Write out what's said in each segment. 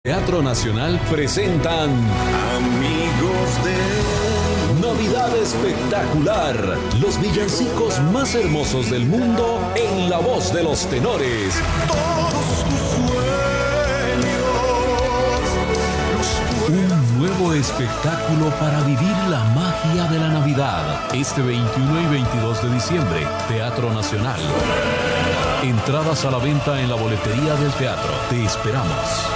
Teatro Nacional presentan Amigos de Navidad Espectacular, los villancicos más hermosos del mundo en la voz de los tenores. Todos tus sueños. Un nuevo espectáculo para vivir la magia de la Navidad. Este 21 y 22 de diciembre, Teatro Nacional. Entradas a la venta en la boletería del teatro. Te esperamos.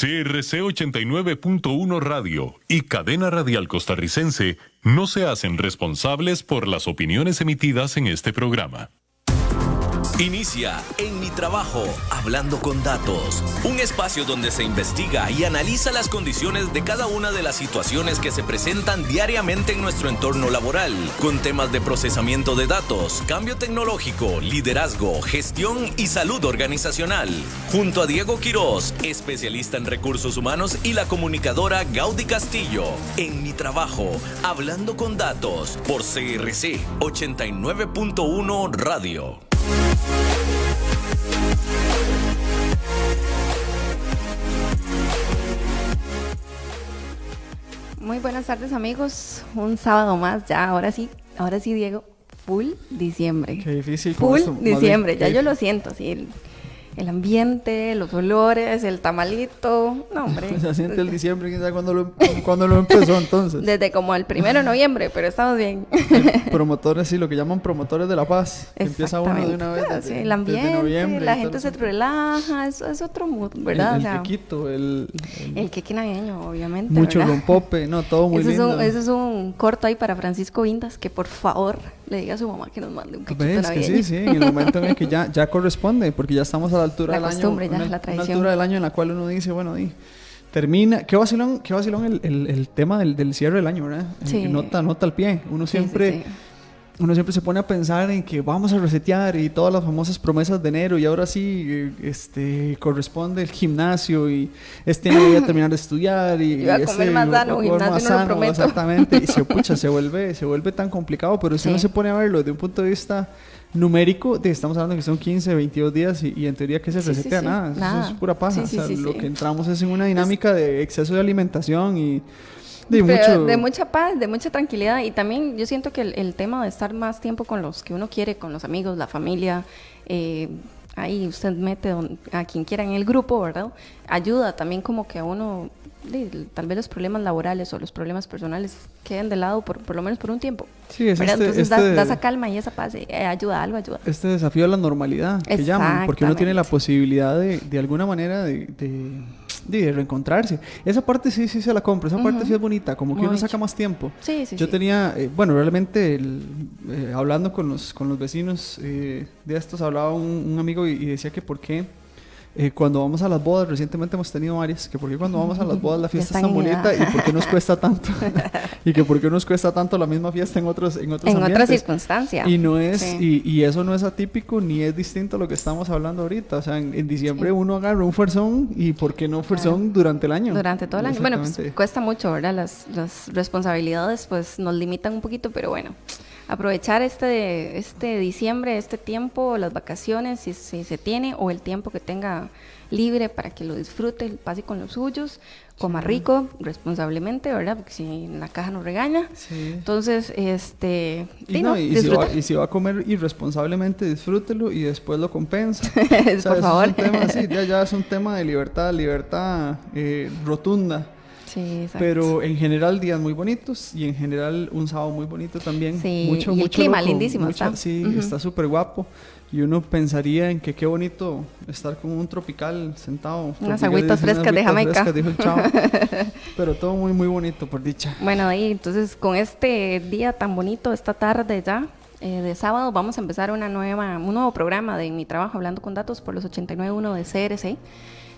CRC 89.1 Radio y Cadena Radial Costarricense no se hacen responsables por las opiniones emitidas en este programa. Inicia En Mi Trabajo, Hablando con Datos, un espacio donde se investiga y analiza las condiciones de cada una de las situaciones que se presentan diariamente en nuestro entorno laboral, con temas de procesamiento de datos, cambio tecnológico, liderazgo, gestión y salud organizacional. Junto a Diego Quiroz, especialista en recursos humanos, y la comunicadora Gaudí Castillo. En Mi Trabajo, Hablando con Datos, por CRC 89.1 Radio. Muy buenas tardes, amigos, un sábado más, ya, ahora sí Diego, full diciembre. Qué difícil. Full esto, diciembre, ya yo lo siento, sí, el ambiente, los olores, el tamalito, no hombre. Se siente el diciembre, quién sabe cuándo lo empezó entonces. Desde como el 1 de noviembre, pero estamos bien. Promotores, sí, lo que llaman promotores de la paz. Empieza uno de una vez claro, desde, sí, el ambiente, desde noviembre. la gente se relaja, eso es otro mood, ¿verdad? El quequito, el queque navideño, obviamente, mucho ¿verdad? rompope, no, todo muy lindo. Eso es un corto ahí para Francisco Vindas, que por favor le diga a su mamá que nos mande un quequito ¿Ves? navideño. Que sí, en el momento en el que ya corresponde, porque ya estamos a la altura del año. Ya, la una tradición. altura del año en la cual uno dice, bueno, termina. Qué vacilón el tema del cierre del año, ¿verdad? Sí. Nota al pie. Uno siempre... Sí. Uno siempre se pone a pensar en que vamos a resetear y todas las famosas promesas de enero, y ahora sí corresponde el gimnasio, y este año voy a terminar de estudiar y a comer más sano, gimnasio no lo prometo. Exactamente, y se vuelve tan complicado, pero si uno se pone a verlo desde un punto de vista numérico, estamos hablando que son 15, 22 días y en teoría que se resetea nada. Eso es pura paja. Lo que entramos es en una dinámica de exceso de alimentación y de mucha paz, de mucha tranquilidad, y también yo siento que el tema de estar más tiempo con los que uno quiere, con los amigos, la familia, ahí usted mete a quien quiera en el grupo, ¿verdad? Ayuda también como que a uno, tal vez los problemas laborales o los problemas personales queden de lado por lo menos por un tiempo. Sí, es entonces da esa calma y esa paz, ayuda. Este desafío a la normalidad, que llaman, porque uno tiene la posibilidad de alguna manera de reencontrarse. Esa parte sí se la compro, esa parte sí es bonita, como que uno saca más tiempo. Yo tenía, realmente hablando con los vecinos de estos, hablaba un amigo y decía que por qué cuando vamos a las bodas, recientemente hemos tenido varias, que por qué cuando vamos a las bodas la fiesta es tan bonita y por qué nos cuesta tanto y que por qué nos cuesta tanto la misma fiesta en otros ambientes. Otras circunstancias. Y no es, y eso no es atípico ni es distinto a lo que estamos hablando ahorita. O sea, en diciembre uno agarra un fuerzón, y por qué no fuerzón durante el año. Durante todo el año. Bueno, pues cuesta mucho, ¿verdad? Las responsabilidades pues nos limitan un poquito, pero bueno, aprovechar este diciembre, este tiempo, las vacaciones, si se tiene, o el tiempo que tenga libre, para que lo disfrute, pase con los suyos, coma rico, responsablemente, ¿verdad? Porque si en la caja nos regaña. Entonces, y si va a comer irresponsablemente, disfrútelo y después lo compensa. Por favor. Es un tema, ya es un tema de libertad rotunda. Sí, exacto. Pero en general días muy bonitos y en general un sábado muy bonito también. Sí, y el clima loco, lindísimo está. Sí, está súper guapo. Y uno pensaría en que qué bonito estar con un tropical sentado. Unas agüitas frescas de Jamaica. Frescas, dijo el chavo. Pero todo muy, muy bonito, por dicha. Bueno, ahí entonces con este día tan bonito, esta tarde ya, de sábado, vamos a empezar un nuevo programa de Mi Trabajo, Hablando con Datos por los 89.1 de CRC.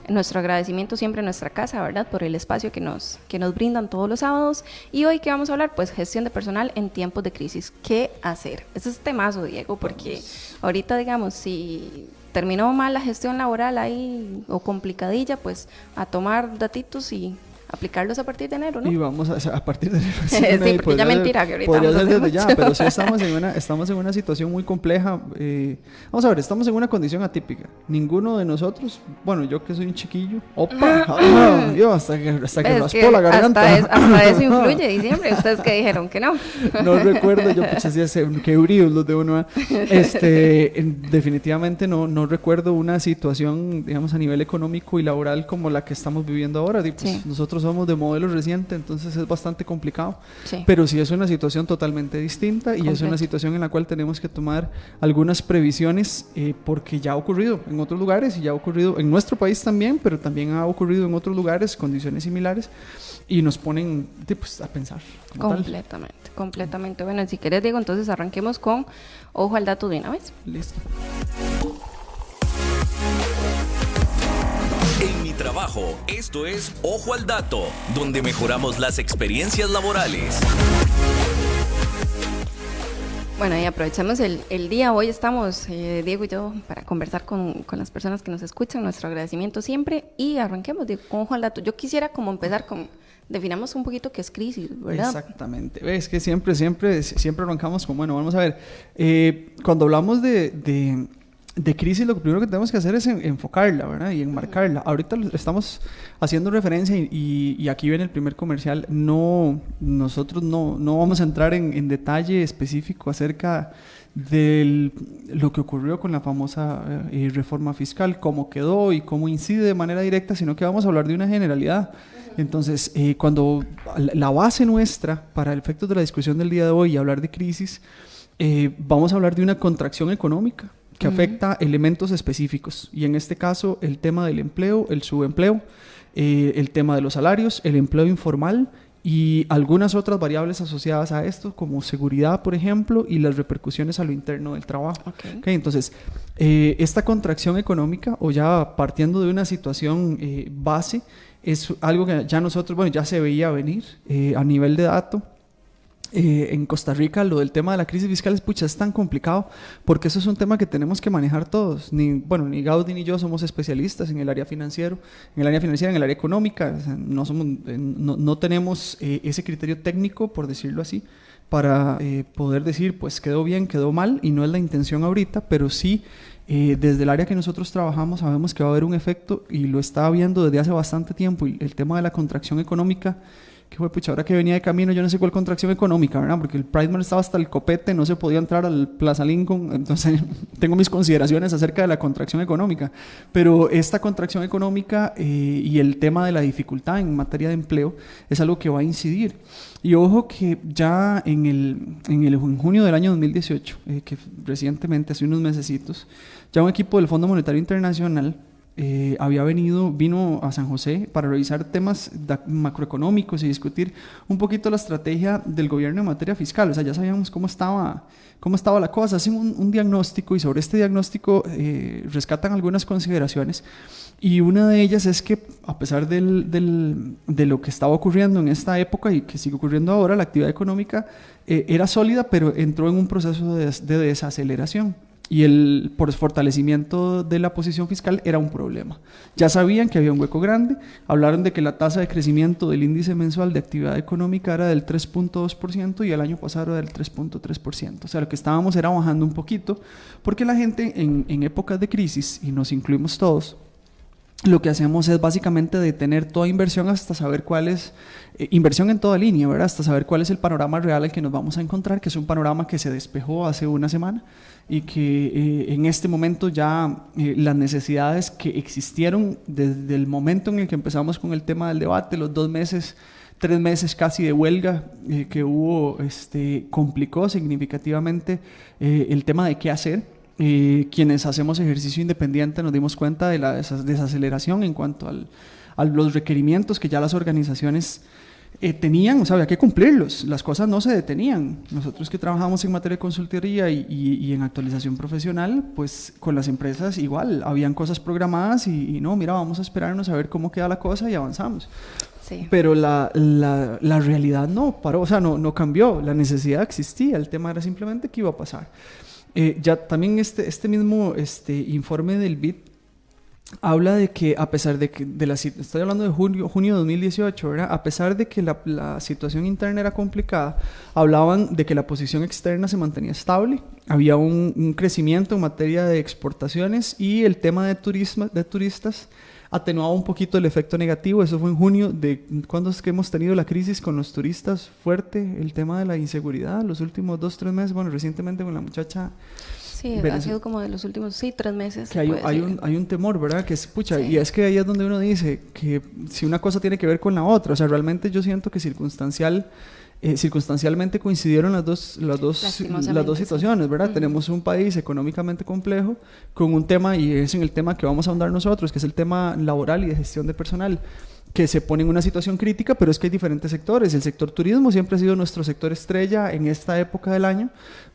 Nuestro agradecimiento siempre a nuestra casa, ¿verdad? Por el espacio que nos brindan todos los sábados. Y hoy, ¿qué vamos a hablar? Pues gestión de personal en tiempos de crisis. ¿Qué hacer? Ese es temazo, Diego, porque ahorita, digamos, si terminó mal la gestión laboral ahí o complicadilla, pues a tomar datitos y aplicarlos a partir de enero, ¿no? Y vamos a partir de enero. Sí, porque ya mentira que ahorita podría vamos ser desde ya, pero sí estamos en una situación muy compleja. Vamos a ver, estamos en una condición atípica. Ninguno de nosotros, bueno, yo que soy un chiquillo, hasta que raspó la garganta. Hasta eso influye diciembre. ¿Ustedes qué dijeron? Que no. No recuerdo, yo pues decía, qué bríos los de uno. Definitivamente no recuerdo una situación, digamos, a nivel económico y laboral como la que estamos viviendo ahora. Pues, sí. Nosotros somos de modelo reciente, entonces es bastante complicado. Sí. Pero sí es una situación totalmente distinta y es una situación en la cual tenemos que tomar algunas previsiones porque ya ha ocurrido en otros lugares y ya ha ocurrido en nuestro país también, pero también ha ocurrido en otros lugares, condiciones similares, y nos ponen pues, a pensar. Completamente. Bueno, si querés, Diego, entonces arranquemos con Ojo al Dato de una vez. Listo. En Mi Trabajo, esto es Ojo al Dato, donde mejoramos las experiencias laborales. Bueno, y aprovechamos el día. Hoy estamos, Diego y yo, para conversar con las personas que nos escuchan. Nuestro agradecimiento siempre. Y arranquemos, Diego, con Ojo al Dato. Yo quisiera como empezar con... Definamos un poquito qué es crisis, ¿verdad? Exactamente. Es que siempre arrancamos con... Bueno, vamos a ver. Cuando hablamos de crisis, lo primero que tenemos que hacer es enfocarla, ¿verdad? Y enmarcarla. Ahorita estamos haciendo referencia y aquí viene el primer comercial. Nosotros no vamos a entrar en detalle específico acerca de lo que ocurrió con la famosa reforma fiscal, cómo quedó y cómo incide de manera directa, sino que vamos a hablar de una generalidad. Entonces, cuando la base nuestra para el efecto de la discusión del día de hoy y hablar de crisis, vamos a hablar de una contracción económica que afecta elementos específicos, y en este caso el tema del empleo, el subempleo, el tema de los salarios, el empleo informal y algunas otras variables asociadas a esto, como seguridad, por ejemplo, y las repercusiones a lo interno del trabajo. Okay, entonces, esta contracción económica, o ya partiendo de una situación base, es algo que ya nosotros, bueno, ya se veía venir a nivel de dato. En Costa Rica lo del tema de la crisis fiscal es tan complicado porque eso es un tema que tenemos que manejar todos. Ni Gaudí ni yo somos especialistas en el área financiera, en el área económica. O sea, no tenemos ese criterio técnico, por decirlo así, para poder decir, pues quedó bien, quedó mal, y no es la intención ahorita, pero sí desde el área que nosotros trabajamos sabemos que va a haber un efecto, y lo está viendo desde hace bastante tiempo, y el tema de la contracción económica, que fue, ahora que venía de camino, yo no sé cuál contracción económica, ¿verdad? Porque el Prideman estaba hasta el copete, no se podía entrar al Plaza Lincoln, entonces tengo mis consideraciones acerca de la contracción económica, pero esta contracción económica y el tema de la dificultad en materia de empleo es algo que va a incidir. Y ojo que ya en junio del año 2018, que recientemente, hace unos mesecitos, ya un equipo del Fondo Monetario Internacional vino a San José para revisar temas macroeconómicos y discutir un poquito la estrategia del gobierno en materia fiscal. O sea, ya sabíamos cómo estaba la cosa. Hacen un diagnóstico, y sobre este diagnóstico rescatan algunas consideraciones, y una de ellas es que, a pesar de lo que estaba ocurriendo en esta época y que sigue ocurriendo ahora, la actividad económica era sólida, pero entró en un proceso de desaceleración. Y el fortalecimiento de la posición fiscal era un problema. Ya sabían que había un hueco grande. Hablaron de que la tasa de crecimiento del índice mensual de actividad económica era del 3.2% y el año pasado era del 3.3%. O sea, lo que estábamos era bajando un poquito, porque la gente en épocas de crisis, y nos incluimos todos, lo que hacemos es básicamente detener toda inversión hasta saber cuál es inversión en toda línea, ¿verdad? Hasta saber cuál es el panorama real al que nos vamos a encontrar, que es un panorama que se despejó hace una semana y que en este momento ya las necesidades que existieron desde el momento en el que empezamos con el tema del debate, los 2 meses, 3 meses casi de huelga que hubo, complicó significativamente el tema de qué hacer. Quienes hacemos ejercicio independiente nos dimos cuenta de la desaceleración en cuanto a los requerimientos que ya las organizaciones tenían, o sea, había que cumplirlos, las cosas no se detenían. Nosotros que trabajamos en materia de consultoría y en actualización profesional, pues con las empresas igual, habían cosas programadas y no, mira, vamos a esperarnos a ver cómo queda la cosa y avanzamos. Sí. Pero la realidad no paró, o sea, no cambió, la necesidad existía, el tema era simplemente qué iba a pasar. Ya también este mismo informe del BID habla de que a pesar de que estoy hablando de junio de 2018, ¿verdad? A pesar de que la situación interna era complicada, hablaban de que la posición externa se mantenía estable, había un crecimiento en materia de exportaciones y el tema de turistas atenuaba un poquito el efecto negativo. Eso fue en junio de cuando es que hemos tenido la crisis con los turistas fuerte, el tema de la inseguridad, los últimos 2-3 meses, bueno, recientemente con la muchacha. Sí, ha sido como de los últimos, 3 meses. Que hay un temor, ¿verdad? Que es, pucha, sí. Y es que ahí es donde uno dice que si una cosa tiene que ver con la otra, o sea, realmente yo siento que circunstancialmente coincidieron las dos situaciones, ¿verdad? Uh-huh. Tenemos un país económicamente complejo con un tema, y es en el tema que vamos a ahondar nosotros, que es el tema laboral y de gestión de personal, que se pone en una situación crítica, pero es que hay diferentes sectores. El sector turismo siempre ha sido nuestro sector estrella en esta época del año,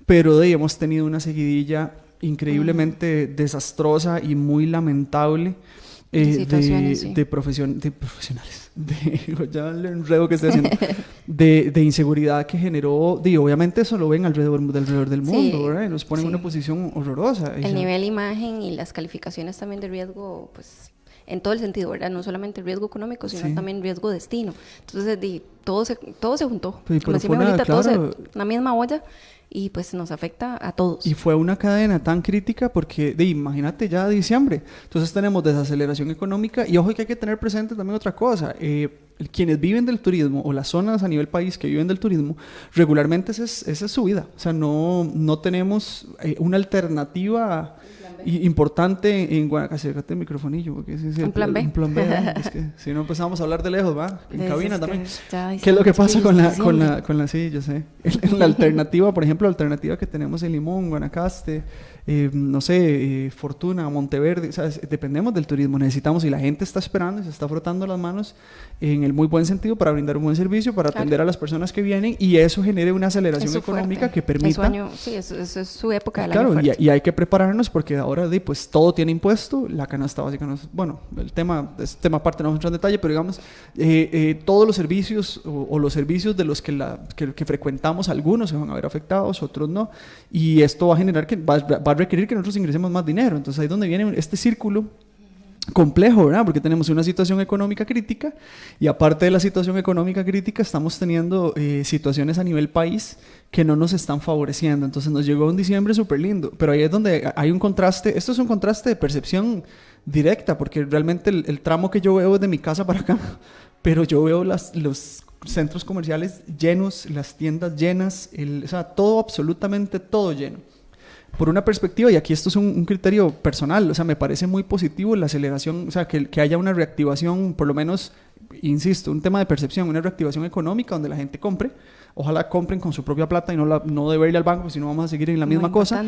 pero hemos tenido una seguidilla increíblemente desastrosa y muy lamentable de profesionales, ya el enredo que estoy haciendo, de inseguridad que generó, obviamente eso lo ven alrededor del mundo, sí, ¿verdad? Y nos ponen en una posición horrorosa. El nivel imagen y las calificaciones también de riesgo, pues en todo el sentido, ¿verdad? No solamente riesgo económico, sino también riesgo destino. Entonces, todo se juntó. Sí, como decía ahorita, claro, una misma olla. Y pues nos afecta a todos. Y fue una cadena tan crítica porque, imagínate ya diciembre, entonces tenemos desaceleración económica y ojo que hay que tener presente también otra cosa, quienes viven del turismo o las zonas a nivel país que viven del turismo, regularmente esa es su vida, o sea, no tenemos una alternativa importante en Guanacaste. Acércate el microfonillo porque ese es un plan B. Un plan B, es que si no empezamos a hablar de lejos, ¿va? En cabina también. ¿Qué es lo que pasa con la sí, yo sé. La alternativa, por ejemplo, la alternativa que tenemos en Limón, Guanacaste, no sé, Fortuna, Monteverde, o sea, dependemos del turismo, necesitamos, y la gente está esperando y se está frotando las manos en el muy buen sentido para brindar un buen servicio, para atender a las personas que vienen, y eso genere una aceleración económica que permita... Eso es su época del año fuerte. Y hay que prepararnos porque ahora pues todo tiene impuesto, la canasta básica no es, bueno, el tema aparte, no vamos a entrar en detalle, pero digamos, todos los servicios o los servicios de los que frecuentamos, algunos se van a ver afectados, otros no, y esto va a generar va a requerir que nosotros ingresemos más dinero. Entonces ahí es donde viene este círculo complejo, ¿verdad? Porque tenemos una situación económica crítica y aparte de la situación económica crítica estamos teniendo situaciones a nivel país que no nos están favoreciendo. Entonces nos llegó un diciembre súper lindo, pero ahí es donde hay un contraste. Esto es un contraste de percepción directa, porque realmente el tramo que yo veo es de mi casa para acá, pero yo veo los centros comerciales llenos, las tiendas llenas, o sea, todo, absolutamente todo lleno. Por una perspectiva, y aquí esto es un criterio personal, o sea, me parece muy positivo la aceleración, o sea, que haya una reactivación, por lo menos, insisto, un tema de percepción, una reactivación económica donde la gente compre, ojalá compren con su propia plata y no debe ir al banco, si no vamos a seguir en la misma cosa,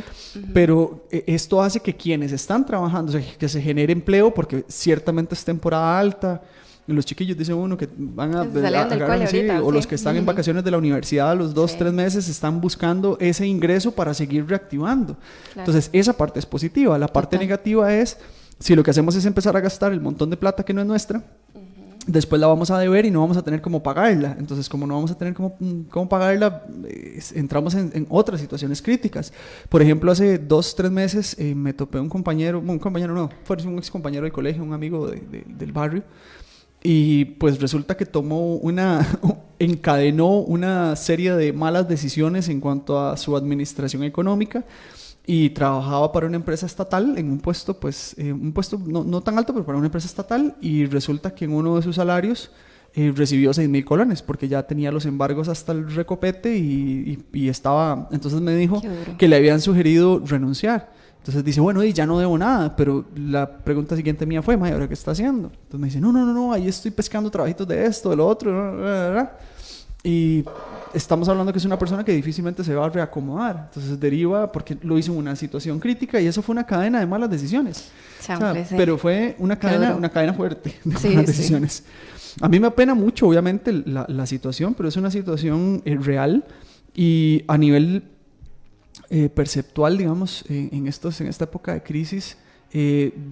pero esto hace que quienes están trabajando, o sea, que se genere empleo, porque ciertamente es temporada alta. Los chiquillos, dice uno, que van a ahorita, o los que están en vacaciones de la universidad a los 2-3 meses están buscando ese ingreso para seguir reactivando. Claro. Entonces, esa parte es positiva. La parte negativa es, si lo que hacemos es empezar a gastar el montón de plata que no es nuestra, después la vamos a deber y no vamos a tener cómo pagarla. Entonces, como no vamos a tener cómo pagarla, entramos en otras situaciones críticas. Por ejemplo, hace 2-3 meses me topé un ex compañero del colegio, un amigo del barrio, y pues resulta que encadenó una serie de malas decisiones en cuanto a su administración económica y trabajaba para una empresa estatal en un puesto no tan alto, pero para una empresa estatal, y resulta que en uno de sus salarios recibió 6,000 colones porque ya tenía los embargos hasta el recopete y estaba... Entonces me dijo que le habían sugerido renunciar. Entonces dice, bueno, ya no debo nada, pero la pregunta siguiente mía fue, ¿ahora qué está haciendo? Entonces me dice, no, ahí estoy pescando trabajitos de esto, de lo otro, y estamos hablando que es una persona que difícilmente se va a reacomodar. Entonces deriva porque lo hizo en una situación crítica y eso fue una cadena de malas decisiones. Pero fue una cadena fuerte de malas decisiones. A mí me apena mucho, obviamente, la situación, pero es una situación real y a nivel perceptual, digamos, en esta época de crisis,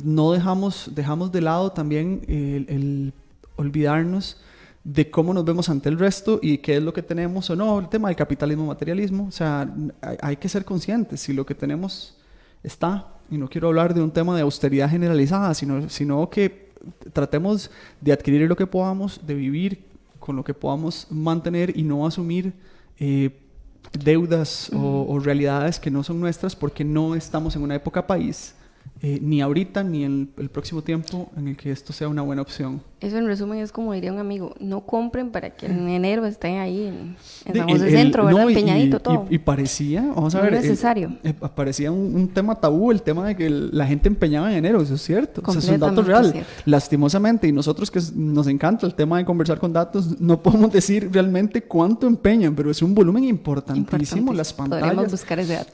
no dejamos de lado también el olvidarnos de cómo nos vemos ante el resto y qué es lo que tenemos o no, el tema del capitalismo-materialismo. O sea, hay que ser conscientes si lo que tenemos está, y no quiero hablar de un tema de austeridad generalizada, sino que tratemos de adquirir lo que podamos, de vivir con lo que podamos mantener y no asumir deudas o realidades que no son nuestras porque no estamos en una época país, ni ahorita ni en el próximo tiempo en el que esto sea una buena opción. Eso en resumen es como diría un amigo, no compren para que en enero estén ahí en San José Centro, ¿verdad? No, empeñadito todo. Y parecía, vamos a ver, es necesario. Parecía un tema tabú el tema de que la gente empeñaba en enero, eso es cierto, o sea, es un dato real. Cierto. Lastimosamente, y nosotros que nos encanta el tema de conversar con datos, no podemos decir realmente cuánto empeñan, pero es un volumen importantísimo. Las pantallas. Podríamos buscar ese dato.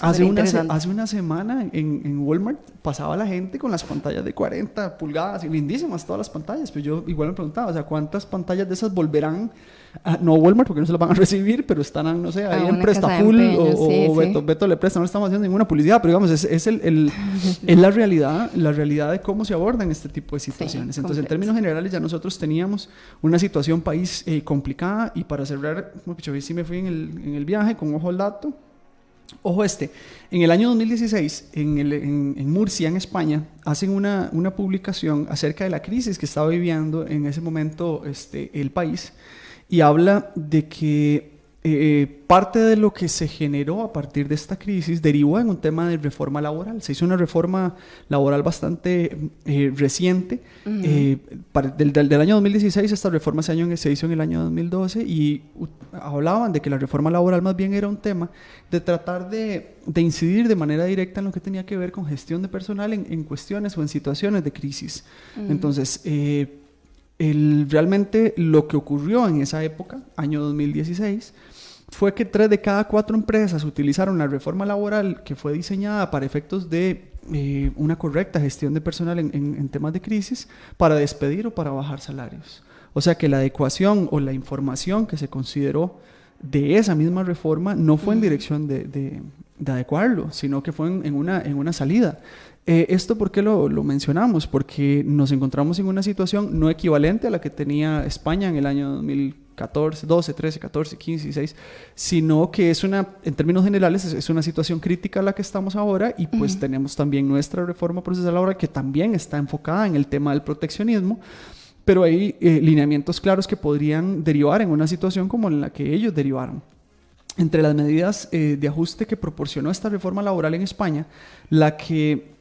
Hace una semana en Walmart pasaba la gente con las pantallas de 40 pulgadas, y lindísimas todas las pantallas, pero yo igual me preguntaba, o sea, ¿cuántas pantallas de esas volverán no a Walmart porque no se las van a recibir, pero están, no sé, ahí en Prestafull o Beto le presta, no estamos haciendo ninguna publicidad, pero digamos, es la realidad de cómo se abordan este tipo de situaciones. Entonces, en términos generales, ya nosotros teníamos una situación país complicada, y para cerrar, sí me fui en el viaje con ojo al dato. Ojo en el año 2016, en Murcia, en España, hacen una publicación acerca de la crisis que estaba viviendo en ese momento el país, y habla de que parte de lo que se generó a partir de esta crisis derivó en un tema de reforma laboral. Se hizo una reforma laboral bastante reciente. Del año 2016, esta reforma se hizo en el año 2012, y hablaban de que la reforma laboral más bien era un tema de tratar de incidir de manera directa en lo que tenía que ver con gestión de personal en cuestiones o en situaciones de crisis. Entonces, realmente lo que ocurrió en esa época, año 2016, fue que 3 de cada 4 empresas utilizaron la reforma laboral que fue diseñada para efectos de una correcta gestión de personal en temas de crisis, para despedir o para bajar salarios. O sea que la adecuación o la información que se consideró de esa misma reforma no fue en dirección de adecuarlo, sino que fue en una salida. ¿Esto por qué lo mencionamos? Porque nos encontramos en una situación no equivalente a la que tenía España en el año 2014, 12, 13, 14, 15, 16, sino que en términos generales, es una situación crítica a la que estamos ahora, y pues tenemos también nuestra reforma procesal laboral que también está enfocada en el tema del proteccionismo, pero hay lineamientos claros que podrían derivar en una situación como en la que ellos derivaron. Entre las medidas de ajuste que proporcionó esta reforma laboral en España, la que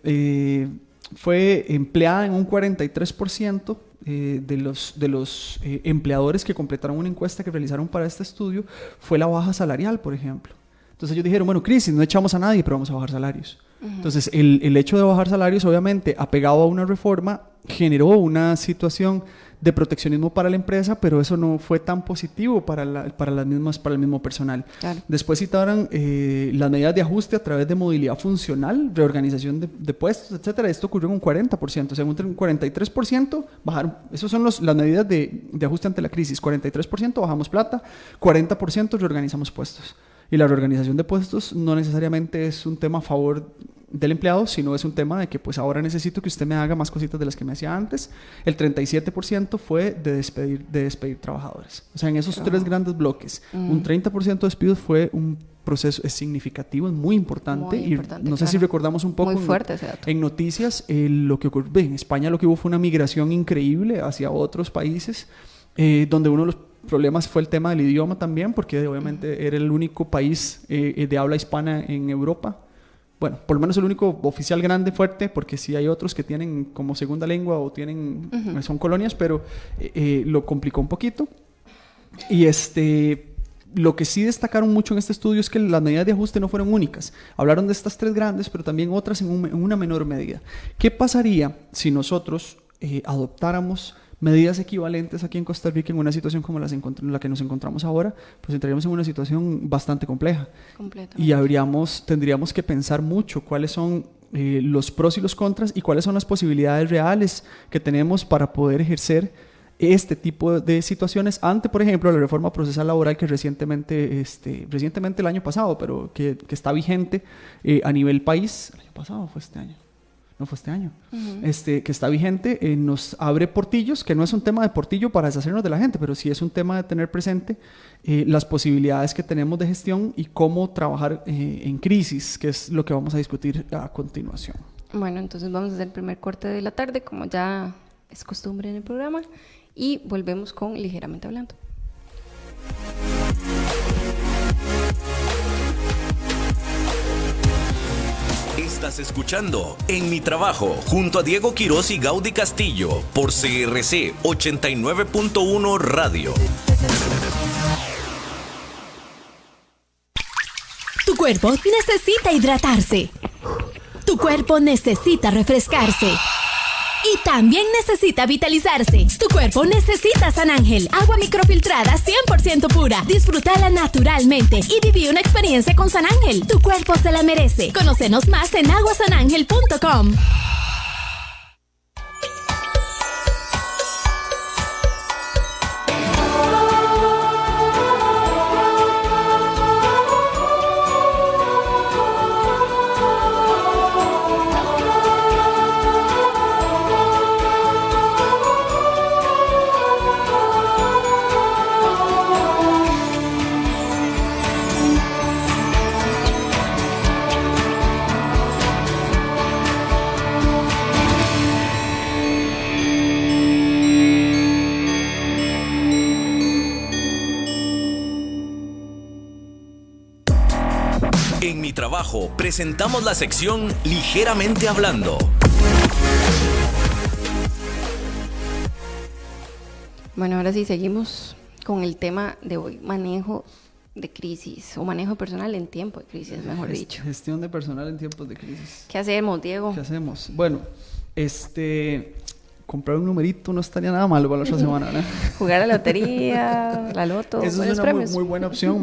fue empleada en un 43% de los empleadores que completaron una encuesta que realizaron para este estudio, fue la baja salarial, por ejemplo. Entonces ellos dijeron, bueno, crisis, no echamos a nadie, pero vamos a bajar salarios. Entonces el hecho de bajar salarios, obviamente, apegado a una reforma, generó una situación de proteccionismo para la empresa, pero eso no fue tan positivo para el mismo personal. Claro. Después citaron las medidas de ajuste a través de movilidad funcional, reorganización de puestos, etcétera. Esto ocurrió en un 40%, o sea, un 43% bajaron. Esas son las medidas de ajuste ante la crisis. 43% bajamos plata, 40% reorganizamos puestos. Y la reorganización de puestos no necesariamente es un tema a favor del empleado, sino es un tema de que pues ahora necesito que usted me haga más cositas de las que me hacía antes. El 37% fue de despedir trabajadores. O sea, en esos 3 grandes bloques, un 30% de despidos fue un proceso significativo, es muy importante. Y no sé si recordamos un poco en noticias lo que ocurrió. En España lo que hubo fue una migración increíble hacia otros países, donde uno de los problemas fue el tema del idioma también, porque obviamente era el único país de habla hispana en Europa. Bueno, por lo menos el único oficial grande, fuerte, porque sí hay otros que tienen como segunda lengua o son colonias, pero lo complicó un poquito. Y lo que sí destacaron mucho en este estudio es que las medidas de ajuste no fueron únicas. Hablaron de estas 3 grandes, pero también otras en una menor medida. ¿Qué pasaría si nosotros adoptáramos medidas equivalentes aquí en Costa Rica en una situación como la que nos encontramos ahora? Pues entraríamos en una situación bastante compleja. Y tendríamos que pensar mucho cuáles son los pros y los contras y cuáles son las posibilidades reales que tenemos para poder ejercer este tipo de situaciones ante, por ejemplo, la reforma procesal laboral que recientemente el año pasado, pero que está vigente a nivel país. ¿El año pasado fue este año? No fue este año. Que está vigente, nos abre portillos, que no es un tema de portillo para deshacernos de la gente, pero sí es un tema de tener presente las posibilidades que tenemos de gestión y cómo trabajar en crisis, que es lo que vamos a discutir a continuación. Bueno, entonces vamos a hacer el primer corte de la tarde, como ya es costumbre en el programa, y volvemos con Ligeramente Hablando. Estás escuchando En Mi Trabajo junto a Diego Quiroz y Gaudí Castillo por CRC 89.1 Radio. Tu cuerpo necesita hidratarse. Tu cuerpo necesita refrescarse. Y también necesita vitalizarse. Tu cuerpo necesita San Ángel, agua microfiltrada 100% pura. Disfrútala naturalmente y viví una experiencia con San Ángel. Tu cuerpo se la merece. Conócenos más en aguasanangel.com. En Mi Trabajo presentamos la sección Ligeramente Hablando. Bueno, ahora sí seguimos con el tema de hoy, manejo de crisis o manejo personal en tiempo de crisis, mejor dicho. Gestión de personal en tiempos de crisis. ¿Qué hacemos, Diego? ¿Qué hacemos? Bueno, comprar un numerito no estaría nada mal para la otra semana, ¿no? Jugar a la lotería, la loto, eso es una muy buena opción.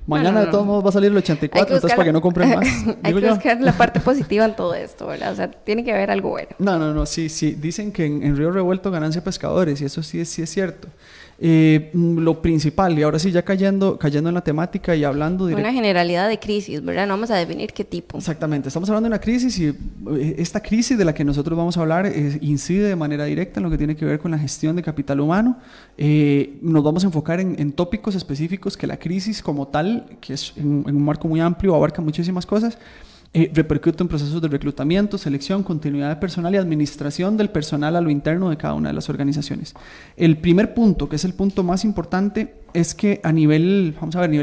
Mañana de todos modos va a salir el 84, entonces para que no compren más. Hay que buscar la parte positiva en todo esto, ¿verdad? O sea, tiene que haber algo bueno. No, sí. Dicen que en Río Revuelto ganancia pescadores, y eso sí es cierto. Lo principal, y ahora sí ya cayendo en la temática y hablando de una generalidad de crisis, ¿verdad? No vamos a definir qué tipo. Exactamente, estamos hablando de una crisis y esta crisis de la que nosotros vamos a hablar incide de manera directa en lo que tiene que ver con la gestión de capital humano. Nos vamos a enfocar en tópicos específicos que la crisis como tal, que es en un marco muy amplio, abarca muchísimas cosas. Repercute en procesos de reclutamiento, selección, continuidad de personal y administración del personal a lo interno de cada una de las organizaciones. El primer punto, que es el punto más importante, es que a nivel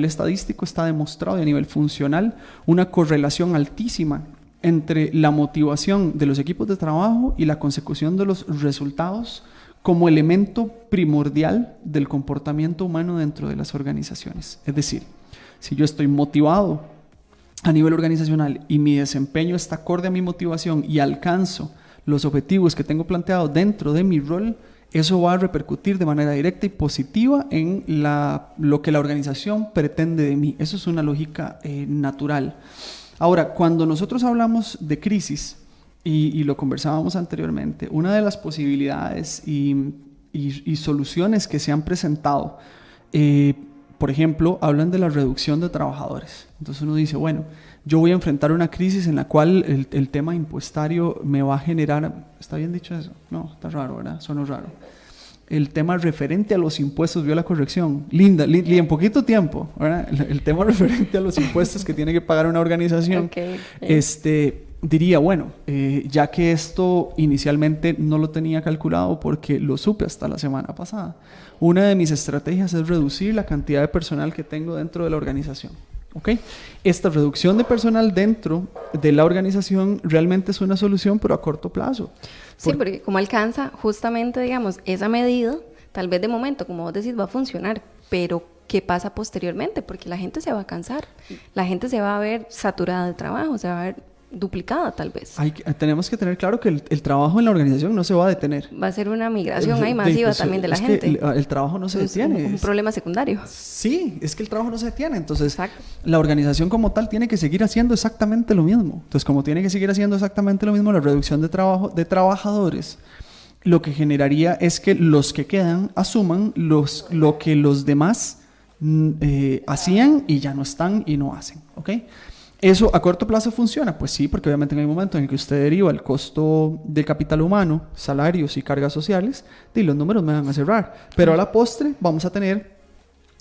estadístico está demostrado y a nivel funcional una correlación altísima entre la motivación de los equipos de trabajo y la consecución de los resultados como elemento primordial del comportamiento humano dentro de las organizaciones. Es decir, si yo estoy motivado a nivel organizacional y mi desempeño está acorde a mi motivación y alcanzo los objetivos que tengo planteados dentro de mi rol, eso va a repercutir de manera directa y positiva en lo que la organización pretende de mí. Eso es una lógica natural. Ahora, cuando nosotros hablamos de crisis, y lo conversábamos anteriormente, una de las posibilidades y soluciones que se han presentado, por ejemplo, hablan de la reducción de trabajadores. Entonces uno dice, bueno, yo voy a enfrentar una crisis en la cual el tema impuestario me va a generar... ¿Está bien dicho eso? No, está raro, ¿verdad? Suena raro. El tema referente a los impuestos, vio la corrección. Linda, en poquito tiempo, ¿verdad? El tema referente a los impuestos que tiene que pagar una organización. Okay. Diría, bueno, ya que esto inicialmente no lo tenía calculado porque lo supe hasta la semana pasada, una de mis estrategias es reducir la cantidad de personal que tengo dentro de la organización. ¿Okay? Esta reducción de personal dentro de la organización realmente es una solución, pero a corto plazo. Sí, porque como alcanza justamente, digamos, esa medida tal vez de momento, como vos decís, va a funcionar, pero ¿qué pasa posteriormente? Porque la gente se va a cansar, la gente se va a ver saturada de trabajo, se va a ver duplicada tal vez. Tenemos que tener claro que el trabajo en la organización no se va a detener. Va a ser una migración ahí masiva también de la gente. El trabajo no se detiene. Un problema secundario. Sí, es que el trabajo no se detiene. Entonces, la organización como tal tiene que seguir haciendo exactamente lo mismo. Entonces, como tiene que seguir haciendo exactamente lo mismo, la reducción de trabajadores, lo que generaría es que los que quedan asuman lo que los demás hacían y ya no están y no hacen, ¿ok? ¿Eso a corto plazo funciona? Pues sí, porque obviamente en el momento en el que usted deriva el costo de capital humano, salarios y cargas sociales, los números me van a cerrar. Pero a la postre vamos a tener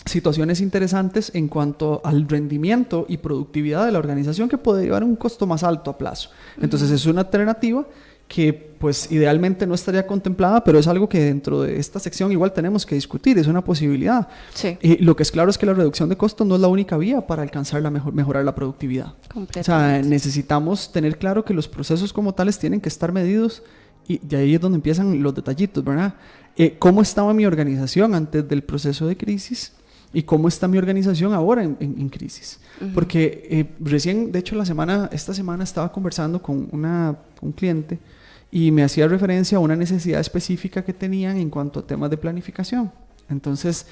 situaciones interesantes en cuanto al rendimiento y productividad de la organización que puede llevar un costo más alto a plazo. Entonces es una alternativa que pues idealmente no estaría contemplada, pero es algo que dentro de esta sección igual tenemos que discutir, es una posibilidad. Sí. Lo que es claro es que la reducción de costos no es la única vía para alcanzar mejorar la productividad. Completamente. O sea, necesitamos tener claro que los procesos como tales tienen que estar medidos y de ahí es donde empiezan los detallitos, ¿verdad? ¿Cómo estaba mi organización antes del proceso de crisis? ¿Y cómo está mi organización ahora en crisis? Porque recién, de hecho, esta semana estaba conversando con un cliente y me hacía referencia a una necesidad específica que tenían en cuanto a temas de planificación. Entonces,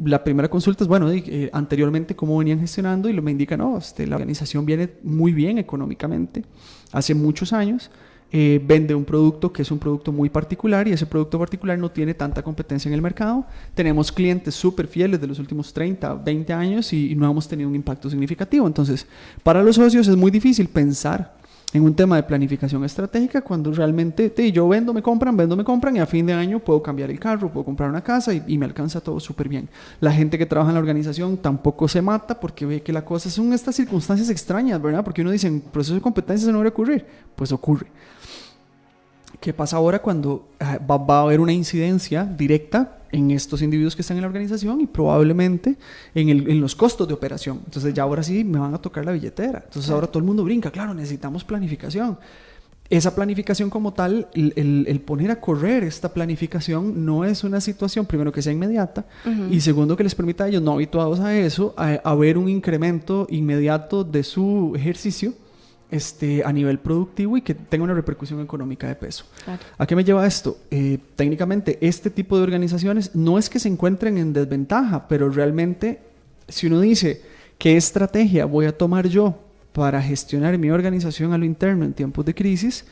la primera consulta es, bueno, anteriormente cómo venían gestionando, y me indica, no, la organización viene muy bien económicamente, hace muchos años, vende un producto que es un producto muy particular y ese producto particular no tiene tanta competencia en el mercado. Tenemos clientes súper fieles de los últimos 30, 20 años y no hemos tenido un impacto significativo. Entonces, para los socios es muy difícil pensar en un tema de planificación estratégica cuando realmente yo vendo, me compran y a fin de año puedo cambiar el carro, puedo comprar una casa y me alcanza todo súper bien. La gente que trabaja en la organización tampoco se mata porque ve que la cosa son estas circunstancias extrañas, ¿verdad? Porque uno dice, en proceso de competencia eso no debería ocurrir. Pues ocurre. ¿Qué pasa ahora cuando va a haber una incidencia directa en estos individuos que están en la organización y probablemente en los costos de operación? Entonces ya ahora sí me van a tocar la billetera. Entonces ahora todo el mundo brinca, claro, necesitamos planificación. Esa planificación como tal, el poner a correr esta planificación no es una situación, primero, que sea inmediata, y segundo, que les permita a ellos, no habituados a eso, a ver un incremento inmediato de su ejercicio a nivel productivo y que tenga una repercusión económica de peso. Claro. ¿A qué me lleva esto? Técnicamente, este tipo de organizaciones no es que se encuentren en desventaja, pero realmente, si uno dice, ¿qué estrategia voy a tomar yo para gestionar mi organización a lo interno en tiempos de crisis?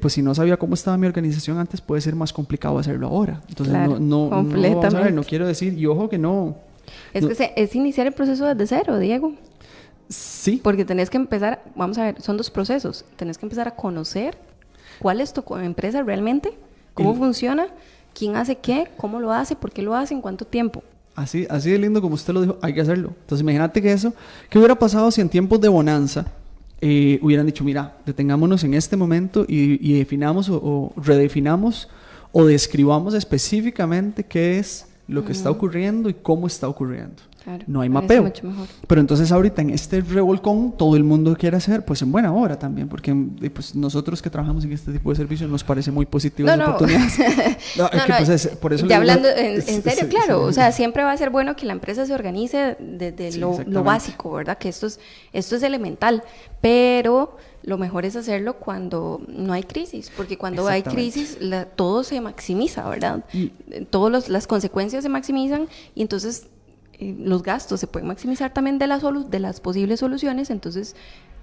Pues si no sabía cómo estaba mi organización antes, puede ser más complicado hacerlo ahora. Entonces, claro, no vamos a ver, no quiero decir, y ojo que no. Es iniciar el proceso desde cero, Diego. Sí. Porque tenés que empezar, vamos a ver, son dos procesos. Tenés que empezar a conocer cuál es tu empresa realmente, cómo funciona, quién hace qué, cómo lo hace, por qué lo hace, en cuánto tiempo. Así de lindo como usted lo dijo, hay que hacerlo. Entonces imagínate que eso, ¿qué hubiera pasado si en tiempos de bonanza hubieran dicho, mira, detengámonos en este momento y definamos o redefinamos o describamos específicamente qué es lo que está ocurriendo y cómo está ocurriendo? Claro, no hay mapeo. Mucho mejor. Pero entonces ahorita en este revolcón todo el mundo quiere hacer, pues en buena hora también, porque pues nosotros que trabajamos en este tipo de servicios nos parece muy positivo esa oportunidad. Por eso ya hablando en serio, claro, o sea, siempre va a ser bueno que la empresa se organice desde lo básico, ¿verdad? Que esto es elemental, pero lo mejor es hacerlo cuando no hay crisis, porque cuando hay crisis todo se maximiza, ¿verdad? Todas las consecuencias se maximizan y entonces los gastos se pueden maximizar también de las posibles soluciones, entonces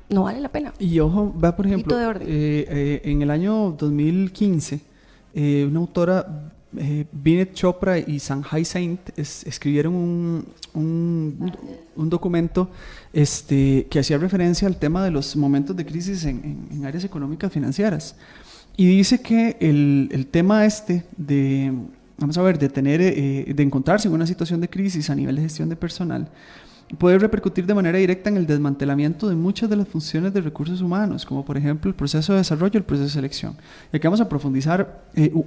no vale la pena. Y ojo, va por ejemplo, en el año 2015, una autora, Binet Chopra y Sanjay Saint, escribieron un documento que hacía referencia al tema de los momentos de crisis en áreas económicas financieras. Y dice que el tema de encontrarse en una situación de crisis a nivel de gestión de personal puede repercutir de manera directa en el desmantelamiento de muchas de las funciones de recursos humanos, como por ejemplo el proceso de desarrollo y el proceso de selección. Y aquí vamos a profundizar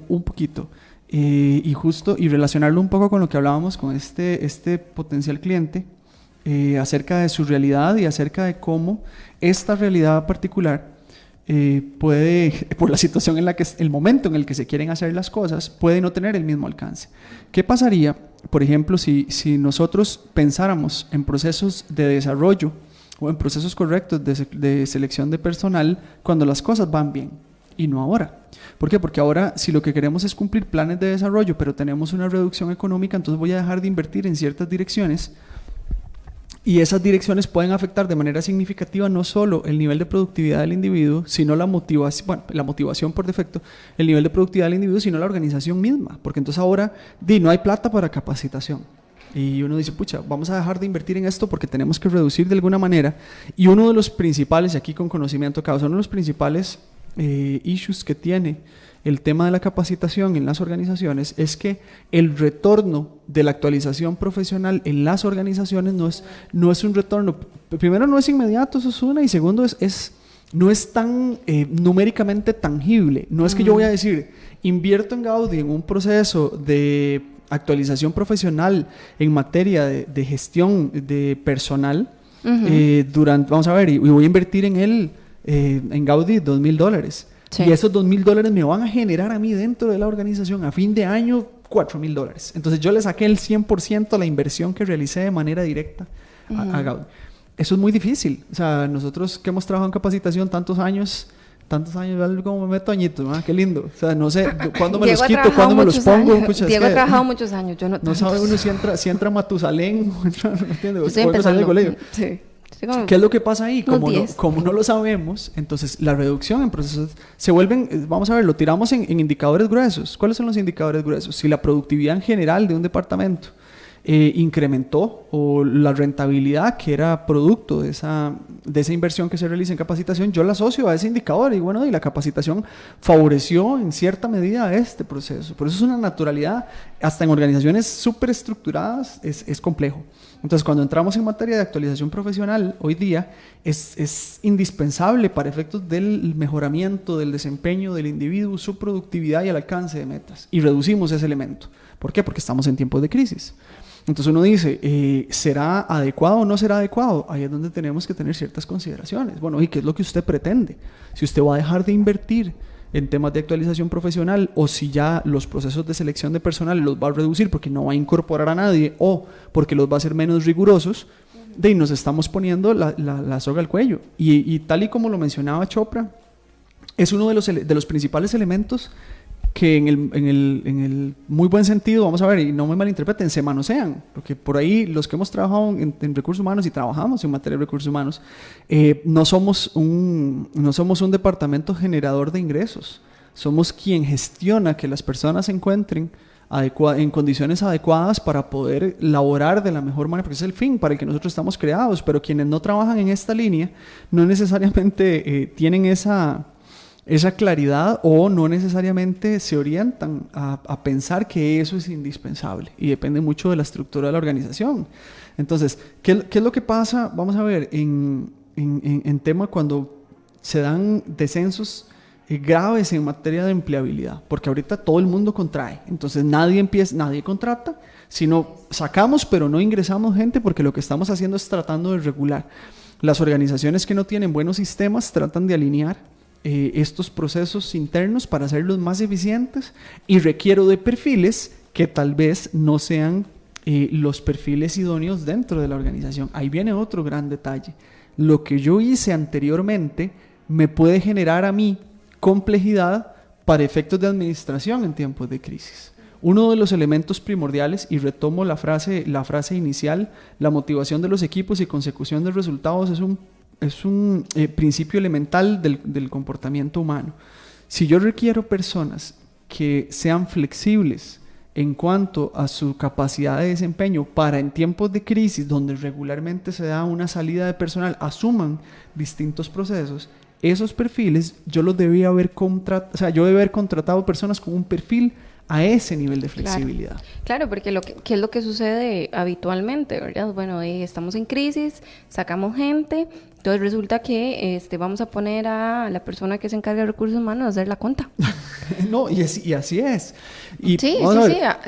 un poquito y relacionarlo un poco con lo que hablábamos con este potencial cliente acerca de su realidad y acerca de cómo esta realidad particular puede, por la situación en la que, el momento en el que se quieren hacer las cosas, puede no tener el mismo alcance. ¿Qué pasaría, por ejemplo, si nosotros pensáramos en procesos de desarrollo o en procesos correctos de selección de personal cuando las cosas van bien y no ahora? ¿Por qué? Porque ahora, si lo que queremos es cumplir planes de desarrollo, pero tenemos una reducción económica, entonces voy a dejar de invertir en ciertas direcciones. Y esas direcciones pueden afectar de manera significativa no solo el nivel de productividad del individuo, sino la motivación por defecto, el nivel de productividad del individuo, sino la organización misma. Porque entonces ahora no hay plata para capacitación. Y uno dice, pucha, vamos a dejar de invertir en esto porque tenemos que reducir de alguna manera. Y uno de los principales, y aquí con conocimiento de causa, uno de los principales issues que tiene el tema de la capacitación en las organizaciones es que el retorno de la actualización profesional en las organizaciones no es un retorno, primero no es inmediato, eso es una, y segundo no es tan numéricamente tangible. No es que yo voy a decir, invierto en Gaudí en un proceso de actualización profesional en materia de gestión de personal, vamos a ver, y voy a invertir en él, en Gaudí, $2,000. Sí. Y esos $2,000 me van a generar a mí dentro de la organización a fin de año $4,000. Entonces yo le saqué el 100% a la inversión que realicé de manera directa a Gaudí. Eso es muy difícil. O sea, nosotros que hemos trabajado en capacitación tantos años, como me meto añitos, ¿no? Qué lindo. O sea, no sé cuándo me los quito, cuándo me los pongo. Pucha, Diego ha trabajado muchos años, yo no sabe uno si entra Matusalén, ¿no entiendes? Estoy empezando. Sí. ¿Qué es lo que pasa ahí? Como no lo sabemos, entonces la reducción en procesos se vuelven, vamos a ver, lo tiramos en indicadores gruesos. ¿Cuáles son los indicadores gruesos? Si la productividad en general de un departamento incrementó, o la rentabilidad que era producto de esa inversión que se realiza en capacitación, yo la asocio a ese indicador, y bueno, y la capacitación favoreció en cierta medida este proceso. Por eso es una naturalidad, hasta en organizaciones súper estructuradas es complejo. Entonces, cuando entramos en materia de actualización profesional, hoy día es indispensable para efectos del mejoramiento del desempeño del individuo, su productividad y el alcance de metas. Y reducimos ese elemento. ¿Por qué? Porque estamos en tiempos de crisis. Entonces uno dice, ¿será adecuado o no será adecuado? Ahí es donde tenemos que tener ciertas consideraciones. Bueno, ¿y qué es lo que usted pretende? Si usted va a dejar de invertir en temas de actualización profesional, o si ya los procesos de selección de personal los va a reducir porque no va a incorporar a nadie, o porque los va a hacer menos rigurosos, nos estamos poniendo la soga al cuello. Y tal y como lo mencionaba Chopra, es uno de los principales elementos que en el muy buen sentido, vamos a ver, y no me malinterpreten, se manosean, porque por ahí los que hemos trabajado en recursos humanos y trabajamos en materia de recursos humanos, no somos un departamento generador de ingresos, somos quien gestiona que las personas se encuentren en condiciones adecuadas para poder laborar de la mejor manera, porque es el fin para el que nosotros estamos creados. Pero quienes no trabajan en esta línea no necesariamente tienen esa claridad, o no necesariamente se orientan a pensar que eso es indispensable, y depende mucho de la estructura de la organización. Entonces, ¿qué es lo que pasa? Vamos a ver, en tema cuando se dan descensos graves en materia de empleabilidad, porque ahorita todo el mundo contrae, entonces nadie contrata, sino sacamos pero no ingresamos gente, porque lo que estamos haciendo es tratando de regular. Las organizaciones que no tienen buenos sistemas tratan de alinear estos procesos internos para hacerlos más eficientes, y requiero de perfiles que tal vez no sean los perfiles idóneos dentro de la organización. Ahí viene otro gran detalle. Lo que yo hice anteriormente me puede generar a mí complejidad para efectos de administración en tiempos de crisis. Uno de los elementos primordiales, y retomo la frase inicial, la motivación de los equipos y consecución de resultados es un principio elemental del comportamiento humano. Si yo requiero personas que sean flexibles en cuanto a su capacidad de desempeño para, en tiempos de crisis donde regularmente se da una salida de personal, asuman distintos procesos, esos perfiles yo los debía haber yo debía haber contratado personas con un perfil a ese nivel de flexibilidad. Claro, porque ¿qué es lo que sucede habitualmente, ¿verdad? Bueno, estamos en crisis, sacamos gente, Entonces resulta que vamos a poner a la persona que se encarga de recursos humanos a hacer la cuenta. No, y así es. Y sí,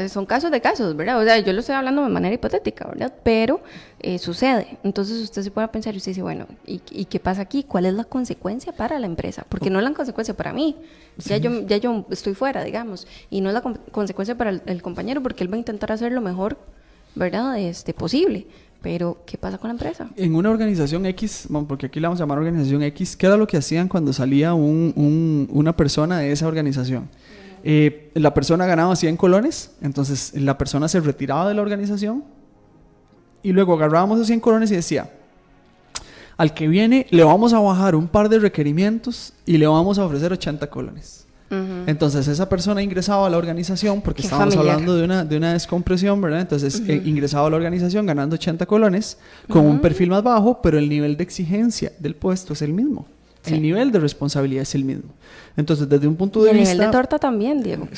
son casos de casos, ¿verdad? O sea, yo lo estoy hablando de manera hipotética, ¿verdad? Pero sucede. Entonces usted se puede pensar y usted dice, bueno, ¿y qué pasa aquí? ¿Cuál es la consecuencia para la empresa? Porque no es la consecuencia para mí. Sí. Ya yo estoy fuera, digamos. Y no es la consecuencia para el compañero, porque él va a intentar hacer lo mejor, ¿verdad? Posible. Pero, ¿qué pasa con la empresa? En una organización X, porque aquí la vamos a llamar organización X, ¿qué era lo que hacían cuando salía una persona de esa organización? La persona ganaba 100 colones, entonces la persona se retiraba de la organización y luego agarrábamos esos 100 colones y decía, al que viene le vamos a bajar un par de requerimientos y le vamos a ofrecer 80 colones. Entonces esa persona ingresaba a la organización, porque estábamos hablando de una descompresión, ¿verdad? Entonces ingresaba a la organización ganando 80 colones con un perfil más bajo, pero el nivel de exigencia del puesto es el mismo. Sí. El nivel de responsabilidad es el mismo. Entonces, desde un punto de vista... el nivel de torta también, Diego.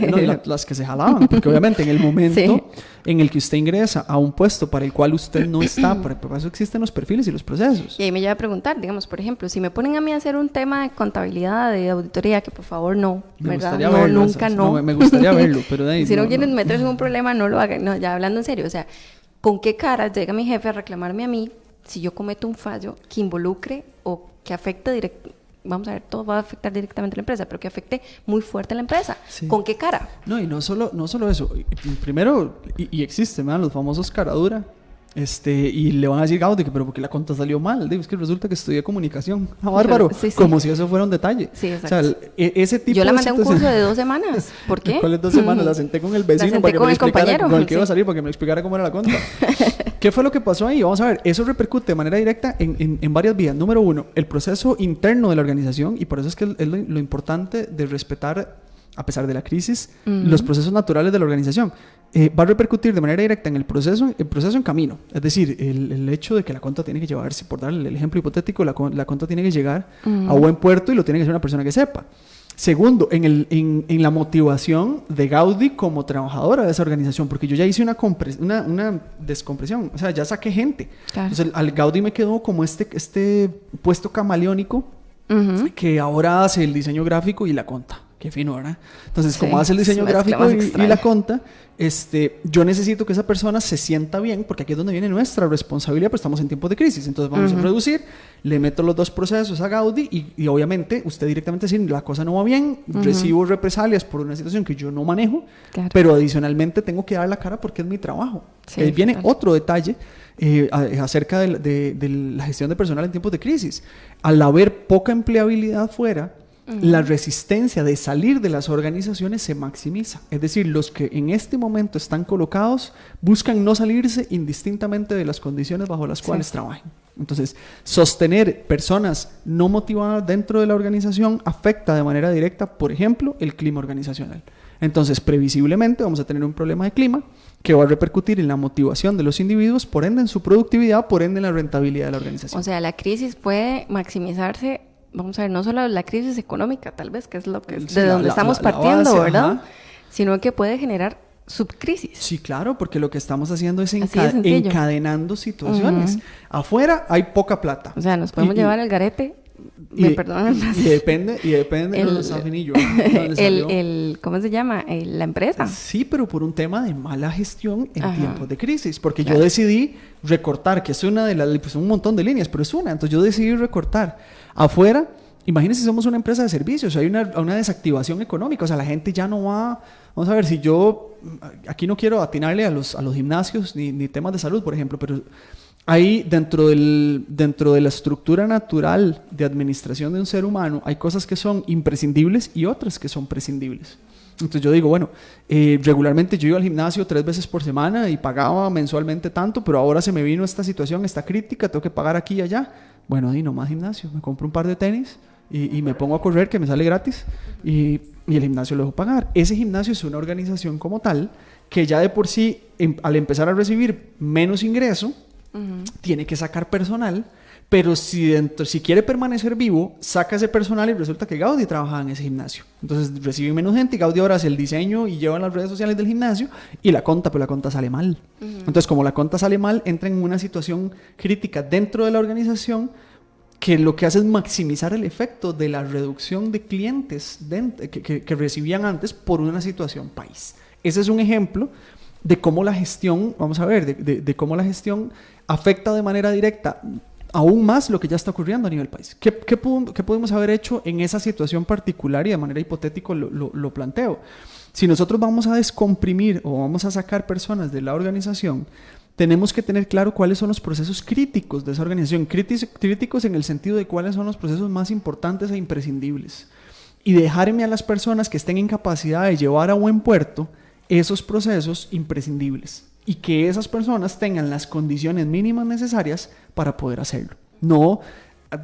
No, las que se jalaban, porque obviamente en el momento en el que usted ingresa a un puesto para el cual usted no está, por eso existen los perfiles y los procesos. Y ahí me lleva a preguntar, digamos, por ejemplo, si me ponen a mí a hacer un tema de contabilidad, de auditoría, que por favor no, ¿verdad? Me gustaría verlo, nunca no. Me gustaría verlo, pero de ahí... Si no quieren meterse en un problema, no lo hagan. No, ya hablando en serio, o sea, ¿con qué cara llega mi jefe a reclamarme a mí si yo cometo un fallo que involucre o que afecte directamente? Vamos a ver, todo va a afectar directamente a la empresa, pero que afecte muy fuerte a la empresa. Sí. ¿Con qué cara? No, y no solo eso. Primero, y existe, ¿verdad? Los famosos cara dura. Y le van a decir, Gaudi, pero porque la cuenta salió mal. Digo, es que resulta que estudié comunicación. Bárbaro. Sí. Como si eso fuera un detalle. Sí, exacto. O sea, ese tipo yo la mandé a un curso de 2 semanas. ¿Por qué? ¿Cuáles 2 semanas? La senté con el vecino para que me explicara con el que iba a salir, para que me explicara cómo era la cuenta. ¿Qué fue lo que pasó ahí? Vamos a ver. Eso repercute de manera directa en varias vías. Número 1, el proceso interno de la organización, y por eso es que es lo importante de respetar, a pesar de la crisis, los procesos naturales de la organización. Va a repercutir de manera directa en el proceso en camino. Es decir, el hecho de que la cuenta tiene que llevarse, por darle el ejemplo hipotético, la cuenta tiene que llegar a buen puerto y lo tiene que ser una persona que sepa. Segundo, en la motivación de Gaudi como trabajadora de esa organización, porque yo ya hice una descompresión, o sea, ya saqué gente. Claro. Entonces, al Gaudi me quedó como este puesto camaleónico que ahora hace el diseño gráfico y la cuenta. Qué fino, ¿verdad? Entonces, como hace el diseño gráfico y la conta, yo necesito que esa persona se sienta bien, porque aquí es donde viene nuestra responsabilidad, pues estamos en tiempos de crisis. Entonces vamos a reducir, le meto los 2 procesos a Gaudi y obviamente usted directamente dice, la cosa no va bien, recibo represalias por una situación que yo no manejo, pero adicionalmente tengo que dar la cara porque es mi trabajo. Sí, ahí viene otro detalle acerca de la gestión de personal en tiempos de crisis. Al haber poca empleabilidad fuera, la resistencia de salir de las organizaciones se maximiza. Es decir, los que en este momento están colocados buscan no salirse indistintamente de las condiciones bajo las cuales trabajen. Entonces, sostener personas no motivadas dentro de la organización afecta de manera directa, por ejemplo, el clima organizacional. Entonces, previsiblemente vamos a tener un problema de clima que va a repercutir en la motivación de los individuos, por ende en su productividad, por ende en la rentabilidad de la organización. O sea, la crisis puede maximizarse. Vamos a ver, no solo la crisis económica, tal vez, que es lo que de donde estamos partiendo, base, ¿verdad? Sino que puede generar subcrisis. Sí, claro, porque lo que estamos haciendo es encadenando situaciones. Afuera hay poca plata. O sea, nos podemos llevar el garete. Me perdonan el frase. Y depende de los afinillos. ¿Cómo se llama? La empresa. Sí, pero por un tema de mala gestión en tiempos de crisis. Porque yo decidí recortar, que es una de las, pues un montón de líneas, pero es una. Entonces yo decidí recortar. Afuera, imagínense si somos una empresa de servicios, hay una desactivación económica, o sea, la gente ya no va. Vamos a ver, si yo aquí no quiero atinarle a los gimnasios ni temas de salud, por ejemplo, pero ahí dentro de la estructura natural de administración de un ser humano hay cosas que son imprescindibles y otras que son prescindibles. Entonces yo digo, bueno, regularmente yo iba al gimnasio 3 veces por semana y pagaba mensualmente tanto, pero ahora se me vino esta situación, esta crítica, tengo que pagar aquí y allá. Bueno, no más gimnasio, me compro un par de tenis y me pongo a correr, que me sale gratis, y el gimnasio lo dejo pagar. Ese gimnasio es una organización como tal que ya de por sí, al empezar a recibir menos ingreso, tiene que sacar personal, pero si quiere permanecer vivo, saca ese personal y resulta que Gaudi trabajaba en ese gimnasio. Entonces recibe menos gente y Gaudi ahora hace el diseño y lleva las redes sociales del gimnasio y la conta, pero la conta sale mal. Entonces, como la conta sale mal, entra en una situación crítica dentro de la organización que lo que hace es maximizar el efecto de la reducción de clientes que recibían antes por una situación país. Ese es un ejemplo de cómo la gestión, vamos a ver, de cómo la gestión afecta de manera directa aún más lo que ya está ocurriendo a nivel país. ¿Qué pudimos haber hecho en esa situación particular? Y de manera hipotética lo planteo. Si nosotros vamos a descomprimir o vamos a sacar personas de la organización, tenemos que tener claro cuáles son los procesos críticos de esa organización. Críticos en el sentido de cuáles son los procesos más importantes e imprescindibles. Y dejarme a las personas que estén en capacidad de llevar a buen puerto esos procesos imprescindibles. Y que esas personas tengan las condiciones mínimas necesarias para poder hacerlo. No,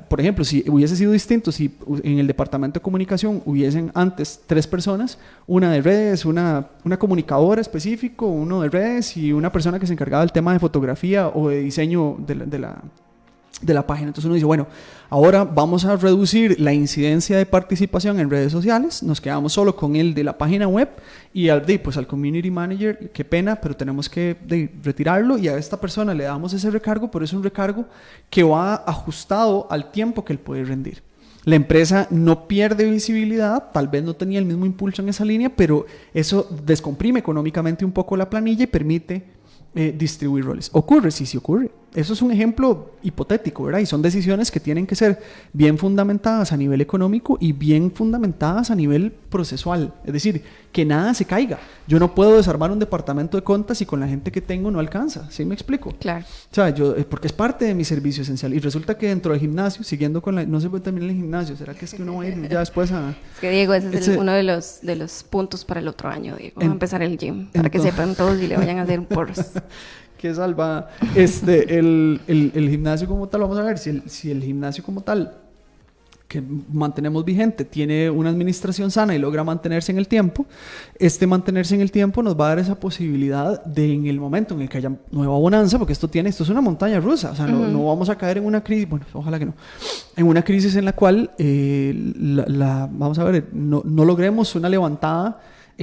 por ejemplo, si hubiese sido distinto, si en el departamento de comunicación hubiesen antes 3 personas, una de redes, una comunicadora específico, uno de redes y una persona que se encargaba del tema de fotografía o de diseño de la página. Entonces uno dice, bueno, ahora vamos a reducir la incidencia de participación en redes sociales, nos quedamos solo con el de la página web y al community manager, qué pena, pero tenemos que retirarlo, y a esta persona le damos ese recargo, pero es un recargo que va ajustado al tiempo que él puede rendir. La empresa no pierde visibilidad, tal vez no tenía el mismo impulso en esa línea, pero eso descomprime económicamente un poco la planilla y permite distribuir roles. ¿Ocurre? Sí ocurre. Eso es un ejemplo hipotético, ¿verdad? Y son decisiones que tienen que ser bien fundamentadas a nivel económico y bien fundamentadas a nivel procesual. Es decir, que nada se caiga. Yo no puedo desarmar un departamento de contas y con la gente que tengo no alcanza. ¿Sí me explico? Claro. O sea, porque es parte de mi servicio esencial. Y resulta que dentro del gimnasio, siguiendo con no se puede terminar el gimnasio. ¿Será que es que uno va a ir ya después a...? Es que, Diego, ese es uno de los puntos para el otro año, Diego. Vamos a empezar el gym, para que sepan todos y le vayan a hacer porros. Qué salvada. El gimnasio como tal, vamos a ver, si el gimnasio como tal, que mantenemos vigente, tiene una administración sana y logra mantenerse en el tiempo, mantenerse en el tiempo nos va a dar esa posibilidad de, en el momento en el que haya nueva bonanza, porque esto es una montaña rusa, o sea, no vamos a caer en una crisis, bueno, ojalá que no, en una crisis en la cual, vamos a ver, no logremos una levantada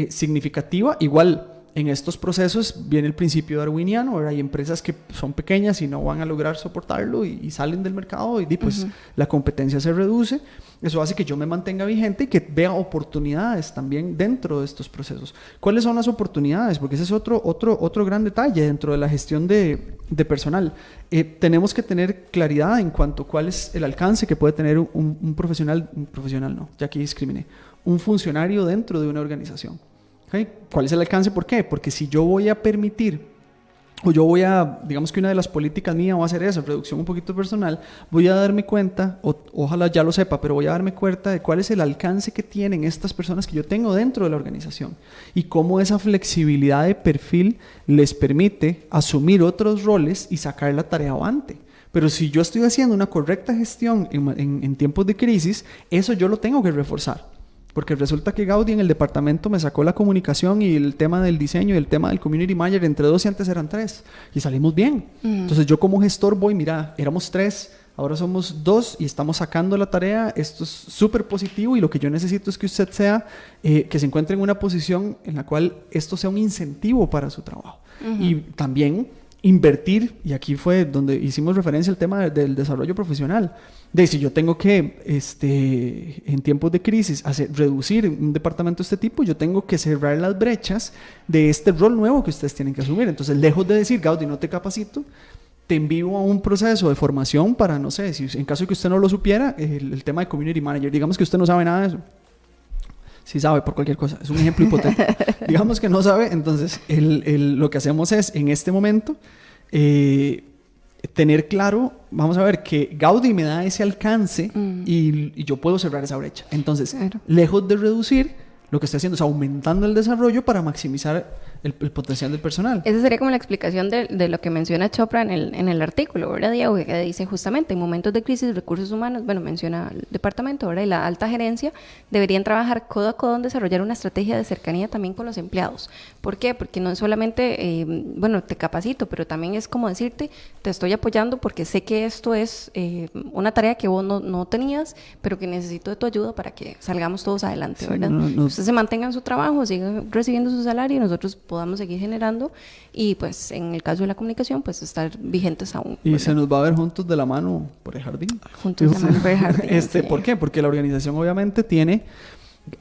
significativa. Igual, en estos procesos viene el principio darwiniano, ¿verdad? Hay empresas que son pequeñas y no van a lograr soportarlo y salen del mercado y pues la competencia se reduce. Eso hace que yo me mantenga vigente y que vea oportunidades también dentro de estos procesos. ¿Cuáles son las oportunidades? Porque ese es otro gran detalle dentro de la gestión de personal. Tenemos que tener claridad en cuanto a cuál es el alcance que puede tener un profesional no, ya aquí discriminé, un funcionario dentro de una organización. ¿Okay? ¿Cuál es el alcance? ¿Por qué? Porque si yo voy a permitir, o yo voy a, digamos que una de las políticas mías va a ser esa, reducción un poquito personal, voy a darme cuenta, ojalá ya lo sepa, pero voy a darme cuenta de cuál es el alcance que tienen estas personas que yo tengo dentro de la organización y cómo esa flexibilidad de perfil les permite asumir otros roles y sacar la tarea avante. Pero si yo estoy haciendo una correcta gestión en tiempos de crisis, eso yo lo tengo que reforzar. Porque resulta que Gaudí en el departamento me sacó la comunicación y el tema del diseño y el tema del community manager entre 2 y antes eran 3. Y salimos bien. Entonces yo como gestor voy, mira, éramos 3, ahora somos 2 y estamos sacando la tarea. Esto es súper positivo y lo que yo necesito es que usted que se encuentre en una posición en la cual esto sea un incentivo para su trabajo. Y también invertir, y aquí fue donde hicimos referencia al tema del desarrollo profesional. De si yo tengo que, en tiempos de crisis, reducir un departamento de este tipo, yo tengo que cerrar las brechas de este rol nuevo que ustedes tienen que asumir. Entonces, lejos de decir, Gaudí, no te capacito, te envío a un proceso de formación para, no sé, si en caso de que usted no lo supiera, el tema de community manager, digamos que usted no sabe nada de eso. Sí sabe por cualquier cosa, es un ejemplo hipotético. Digamos que no sabe, entonces lo que hacemos es, en este momento, tener claro, vamos a ver, que Gaudí me da ese alcance y yo puedo cerrar esa brecha. Entonces, lejos de reducir, lo que estoy haciendo es aumentando el desarrollo para maximizar el potencial del personal. Esa sería como la explicación de lo que menciona Chopra en el artículo, ¿verdad, Diego? Que dice justamente, en momentos de crisis, recursos humanos, bueno, menciona el departamento, ¿verdad? Y la alta gerencia deberían trabajar codo a codo en desarrollar una estrategia de cercanía también con los empleados. ¿Por qué? Porque no es solamente, te capacito, pero también es como decirte, te estoy apoyando porque sé que esto es una tarea que vos no tenías, pero que necesito de tu ayuda para que salgamos todos adelante, ¿verdad? Usted se mantenga en su trabajo, siga recibiendo su salario y nosotros podamos seguir generando y pues en el caso de la comunicación pues estar vigentes aún. Y se nos va a ver juntos de la mano por el jardín. Juntos de la mano por el jardín. Sí. ¿Por qué? Porque la organización obviamente tiene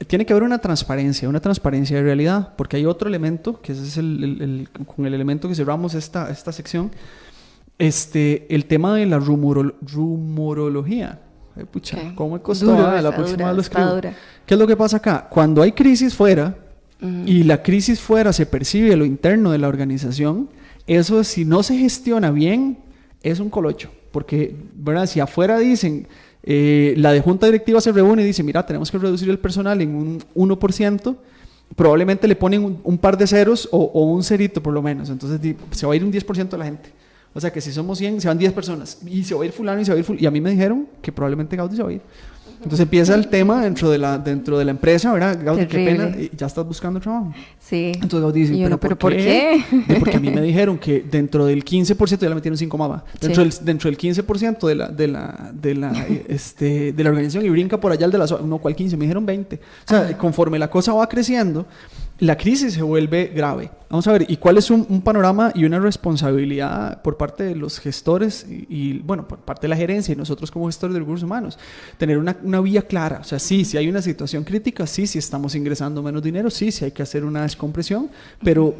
que haber una transparencia de realidad, porque hay otro elemento, que ese es con el elemento que cerramos esta sección, el tema de la rumorología. Pucha, okay. ¿Cómo me costó? La próxima vez lo escribo. ¿Qué es lo que pasa acá? Cuando hay crisis fuera, y la crisis fuera se percibe a lo interno de la organización, eso si no se gestiona bien, es un colocho. Porque, ¿verdad? Si afuera dicen, la de junta directiva se reúne y dice, mira, tenemos que reducir el personal en un 1%, probablemente le ponen un par de ceros o un cerito por lo menos. Entonces se va a ir un 10% de la gente. O sea que si somos 100, se van 10 personas. Y se va a ir fulano y se va a ir fulano. Y a mí me dijeron que probablemente Gaudí se va a ir. Entonces empieza el tema dentro de la empresa, ¿verdad? Gaudí, qué pena, ya estás buscando trabajo. Sí. Entonces Gaudí dice, ¿pero por qué? Porque a mí me dijeron que dentro del 15%, ya le metieron 5 más, dentro del 15% de la organización y brinca por allá el de la no, ¿cuál 15? Me dijeron 20. O sea, conforme la cosa va creciendo, la crisis se vuelve grave. Vamos a ver, ¿y cuál es un panorama y una responsabilidad por parte de los gestores y bueno, por parte de la gerencia y nosotros como gestores de recursos humanos? Tener una vía clara. O sea, sí, si hay una situación crítica, sí, si estamos ingresando menos dinero, sí, si hay que hacer una descompresión, pero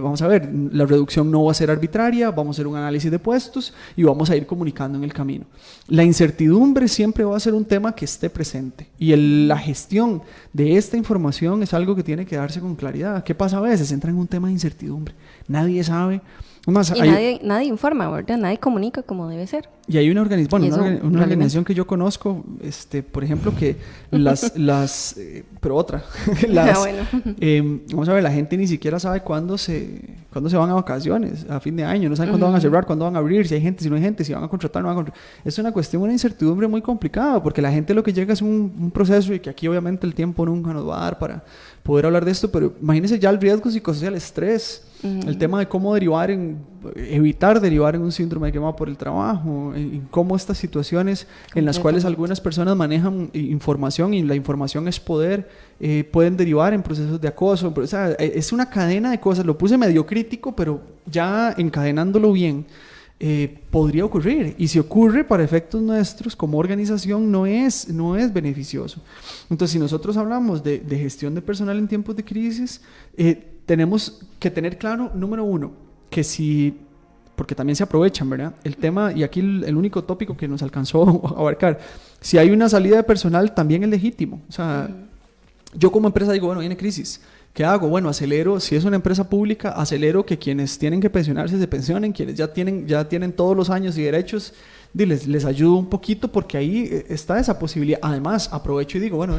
vamos a ver, la reducción no va a ser arbitraria, vamos a hacer un análisis de puestos y vamos a ir comunicando en el camino. La incertidumbre siempre va a ser un tema que esté presente y la gestión de esta información es algo que tiene que darse con claridad. ¿Qué pasa a veces? Entra en un tema de incertidumbre. Nadie sabe. Más, nadie informa, ¿verdad? Nadie comunica como debe ser. Y hay una organización que yo conozco, por ejemplo, que pero otra, vamos a ver, la gente ni siquiera sabe cuándo se van a vacaciones, a fin de año, no saben cuándo van a cerrar, cuándo van a abrir, si hay gente, si no hay gente, si van a contratar, no van a contratar. Es una cuestión, una incertidumbre muy complicada, porque la gente lo que llega es un proceso y que aquí obviamente el tiempo nunca nos va a dar para poder hablar de esto, pero imagínense ya el riesgo psicosocial, el estrés, el tema de cómo evitar derivar en un síndrome de quemado por el trabajo, en cómo estas situaciones en las cuales algunas personas manejan información y la información es poder, pueden derivar en procesos de acoso. O sea, es una cadena de cosas. Lo puse medio crítico, pero ya encadenándolo bien, podría ocurrir. Y si ocurre, para efectos nuestros como organización no es beneficioso. Entonces, si nosotros hablamos de gestión de personal en tiempos de crisis, tenemos que tener claro, número uno, que porque también se aprovechan, ¿verdad? El tema, y aquí el único tópico que nos alcanzó a abarcar, si hay una salida de personal, también es legítimo. O sea, yo como empresa digo, bueno, viene crisis, ¿qué hago? Bueno, acelero, si es una empresa pública, acelero que quienes tienen que pensionarse se pensionen, quienes ya tienen todos los años y derechos, les ayudo un poquito porque ahí está esa posibilidad. Además, aprovecho y digo, bueno,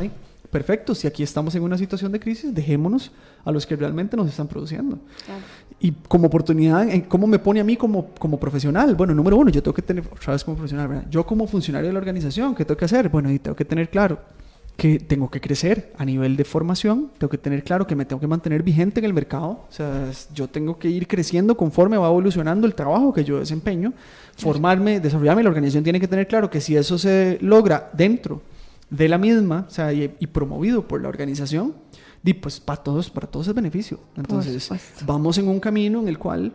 perfecto, si aquí estamos en una situación de crisis, dejémonos a los que realmente nos están produciendo. Claro. Y como oportunidad, ¿cómo me pone a mí como profesional? Bueno, número uno, yo tengo que tener, otra vez como profesional, ¿verdad? Yo como funcionario de la organización, ¿qué tengo que hacer? Bueno, y tengo que tener claro que tengo que crecer a nivel de formación, tengo que tener claro que me tengo que mantener vigente en el mercado, o sea, yo tengo que ir creciendo conforme va evolucionando el trabajo que yo desempeño, formarme, desarrollarme. La organización tiene que tener claro que si eso se logra dentro de la misma, o sea, y promovido por la organización, pues para todos es beneficio. Entonces, vamos en un camino en el cual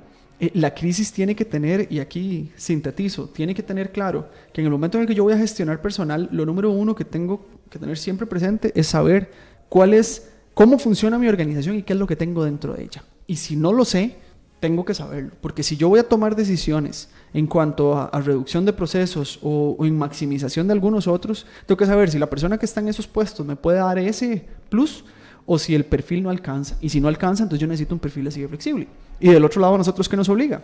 la crisis tiene que tener, y aquí sintetizo, tiene que tener claro que en el momento en el que yo voy a gestionar personal, lo número uno que tengo que tener siempre presente es saber cómo funciona mi organización y qué es lo que tengo dentro de ella. Y si no lo sé, tengo que saberlo, porque si yo voy a tomar decisiones en cuanto a reducción de procesos o en maximización de algunos otros, tengo que saber si la persona que está en esos puestos me puede dar ese plus o si el perfil no alcanza. Y si no alcanza, entonces yo necesito un perfil así de flexible. Y del otro lado, nosotros, ¿qué nos obliga?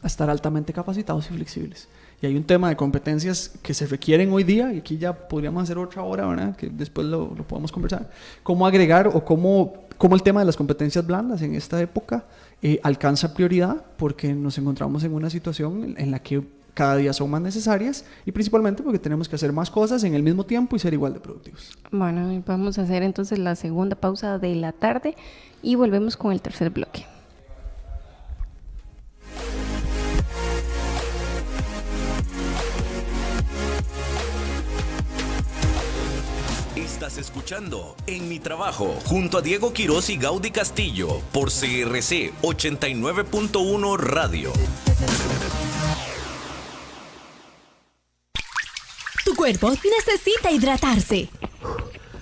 A estar altamente capacitados y flexibles. Y hay un tema de competencias que se requieren hoy día, y aquí ya podríamos hacer otra hora, ¿verdad? Que después lo podemos conversar. Cómo agregar o cómo el tema de las competencias blandas en esta época alcanza prioridad, porque nos encontramos en una situación en la que cada día son más necesarias y principalmente porque tenemos que hacer más cosas en el mismo tiempo y ser igual de productivos. Bueno, vamos a hacer entonces la segunda pausa de la tarde y volvemos con el tercer bloque. Estás Estás escuchando En Mi Trabajo junto a Diego Quiroz y Gaudí Castillo por CRC 89.1 Radio. Tu cuerpo necesita hidratarse.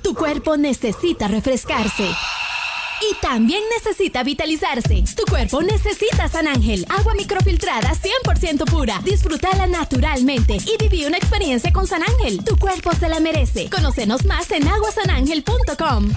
Tu cuerpo necesita refrescarse. Y también necesita vitalizarse. Tu cuerpo necesita San Ángel, agua microfiltrada 100% pura. Disfrútala naturalmente y viví una experiencia con San Ángel. Tu cuerpo se la merece. Conócenos más en aguasanangel.com.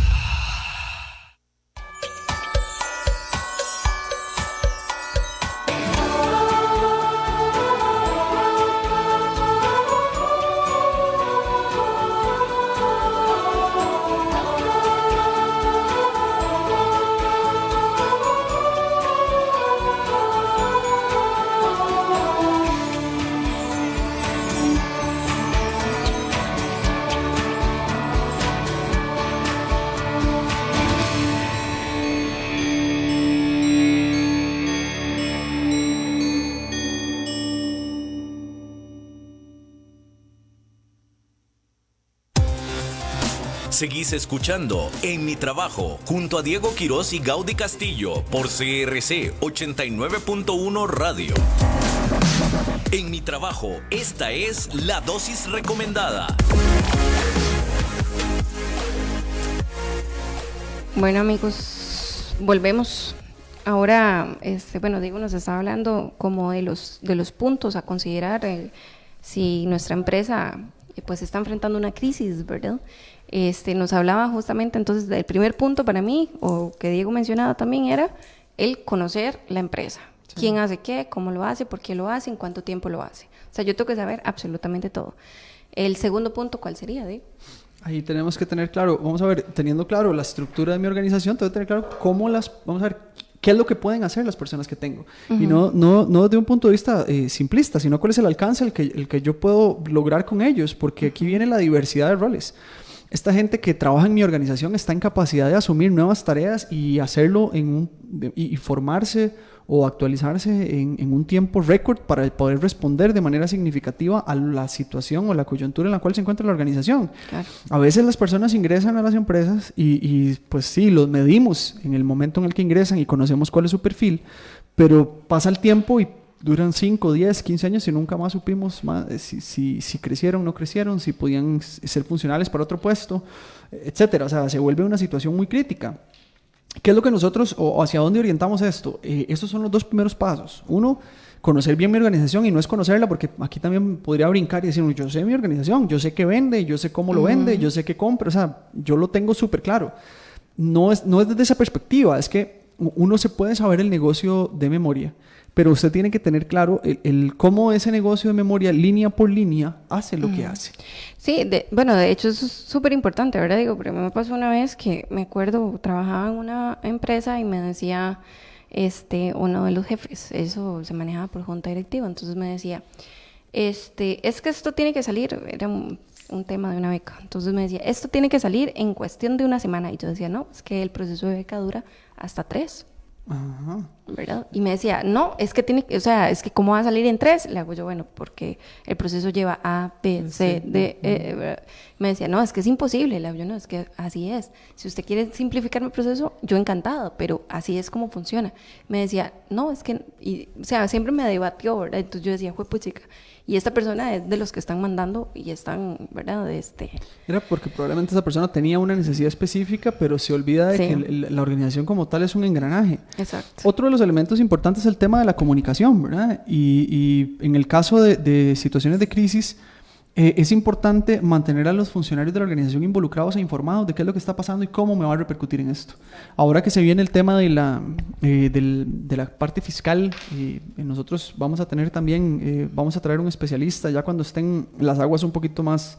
Seguís escuchando En Mi Trabajo junto a Diego Quiroz y Gaudí Castillo por CRC 89.1 Radio. En Mi Trabajo, esta es la dosis recomendada. Bueno, amigos, volvemos. Ahora, Diego nos está hablando como de los puntos a considerar si nuestra empresa pues está enfrentando una crisis, ¿verdad? Nos hablaba justamente entonces del primer punto para mí, o que Diego mencionaba también, era el conocer la empresa. Sí. ¿Quién hace qué? ¿Cómo lo hace? ¿Por qué lo hace? ¿En cuánto tiempo lo hace? O sea, yo tengo que saber absolutamente todo. El segundo punto, ¿cuál sería, Diego? Ahí tenemos que tener claro, vamos a ver, teniendo claro la estructura de mi organización, tengo que tener claro vamos a ver, qué es lo que pueden hacer las personas que tengo. Uh-huh. Y no desde un punto de vista simplista, sino cuál es el alcance el que yo puedo lograr con ellos, porque aquí viene la diversidad de roles. Esta gente que trabaja en mi organización está en capacidad de asumir nuevas tareas y hacerlo y formarse o actualizarse en un tiempo récord para poder responder de manera significativa a la situación o la coyuntura en la cual se encuentra la organización. Claro. A veces las personas ingresan a las empresas y pues sí, los medimos en el momento en el que ingresan y conocemos cuál es su perfil, pero pasa el tiempo y duran 5, 10, 15 años y nunca más supimos más si crecieron, no crecieron, si podían ser funcionales para otro puesto, etcétera. O sea, se vuelve una situación muy crítica. ¿Qué es lo que nosotros, o hacia dónde orientamos esto? Estos son los dos primeros pasos. Uno, conocer bien mi organización, y no es conocerla, porque aquí también podría brincar y decir, yo sé mi organización, yo sé qué vende, yo sé cómo lo vende, yo sé qué compra, o sea, yo lo tengo súper claro. No es desde esa perspectiva, es que uno se puede saber el negocio de memoria, pero usted tiene que tener claro el cómo ese negocio de memoria, línea por línea, hace lo que hace. Sí, de hecho eso es súper importante, ¿verdad? Digo, pero me pasó una vez que me acuerdo, trabajaba en una empresa y me decía uno de los jefes, eso se manejaba por junta directiva, entonces me decía, es que esto tiene que salir, era un tema de una beca, entonces me decía, esto tiene que salir en cuestión de una semana, y yo decía, no, es que el proceso de beca dura hasta 3. Ajá. ¿Verdad? Y me decía, no, es que ¿cómo va a salir en 3? Le hago yo, bueno, porque el proceso lleva A, B, C, D, me decía, no, es que es imposible. Le hago yo, no, es que así es. Si usted quiere simplificar mi proceso, yo encantada, pero así es como funciona. Me decía, no, es que, siempre me debatió, ¿verdad? Entonces yo decía, pues chica, y esta persona es de los que están mandando y están, ¿verdad? Era porque probablemente esa persona tenía una necesidad específica, pero se olvida de que la organización como tal es un engranaje. Exacto. Otro de los elementos importantes es el tema de la comunicación, ¿verdad? Y en el caso de situaciones de crisis, es importante mantener a los funcionarios de la organización involucrados e informados de qué es lo que está pasando y cómo me va a repercutir en esto. Ahora que se viene el tema de la parte fiscal, nosotros vamos a tener también, vamos a traer un especialista ya cuando estén las aguas un poquito más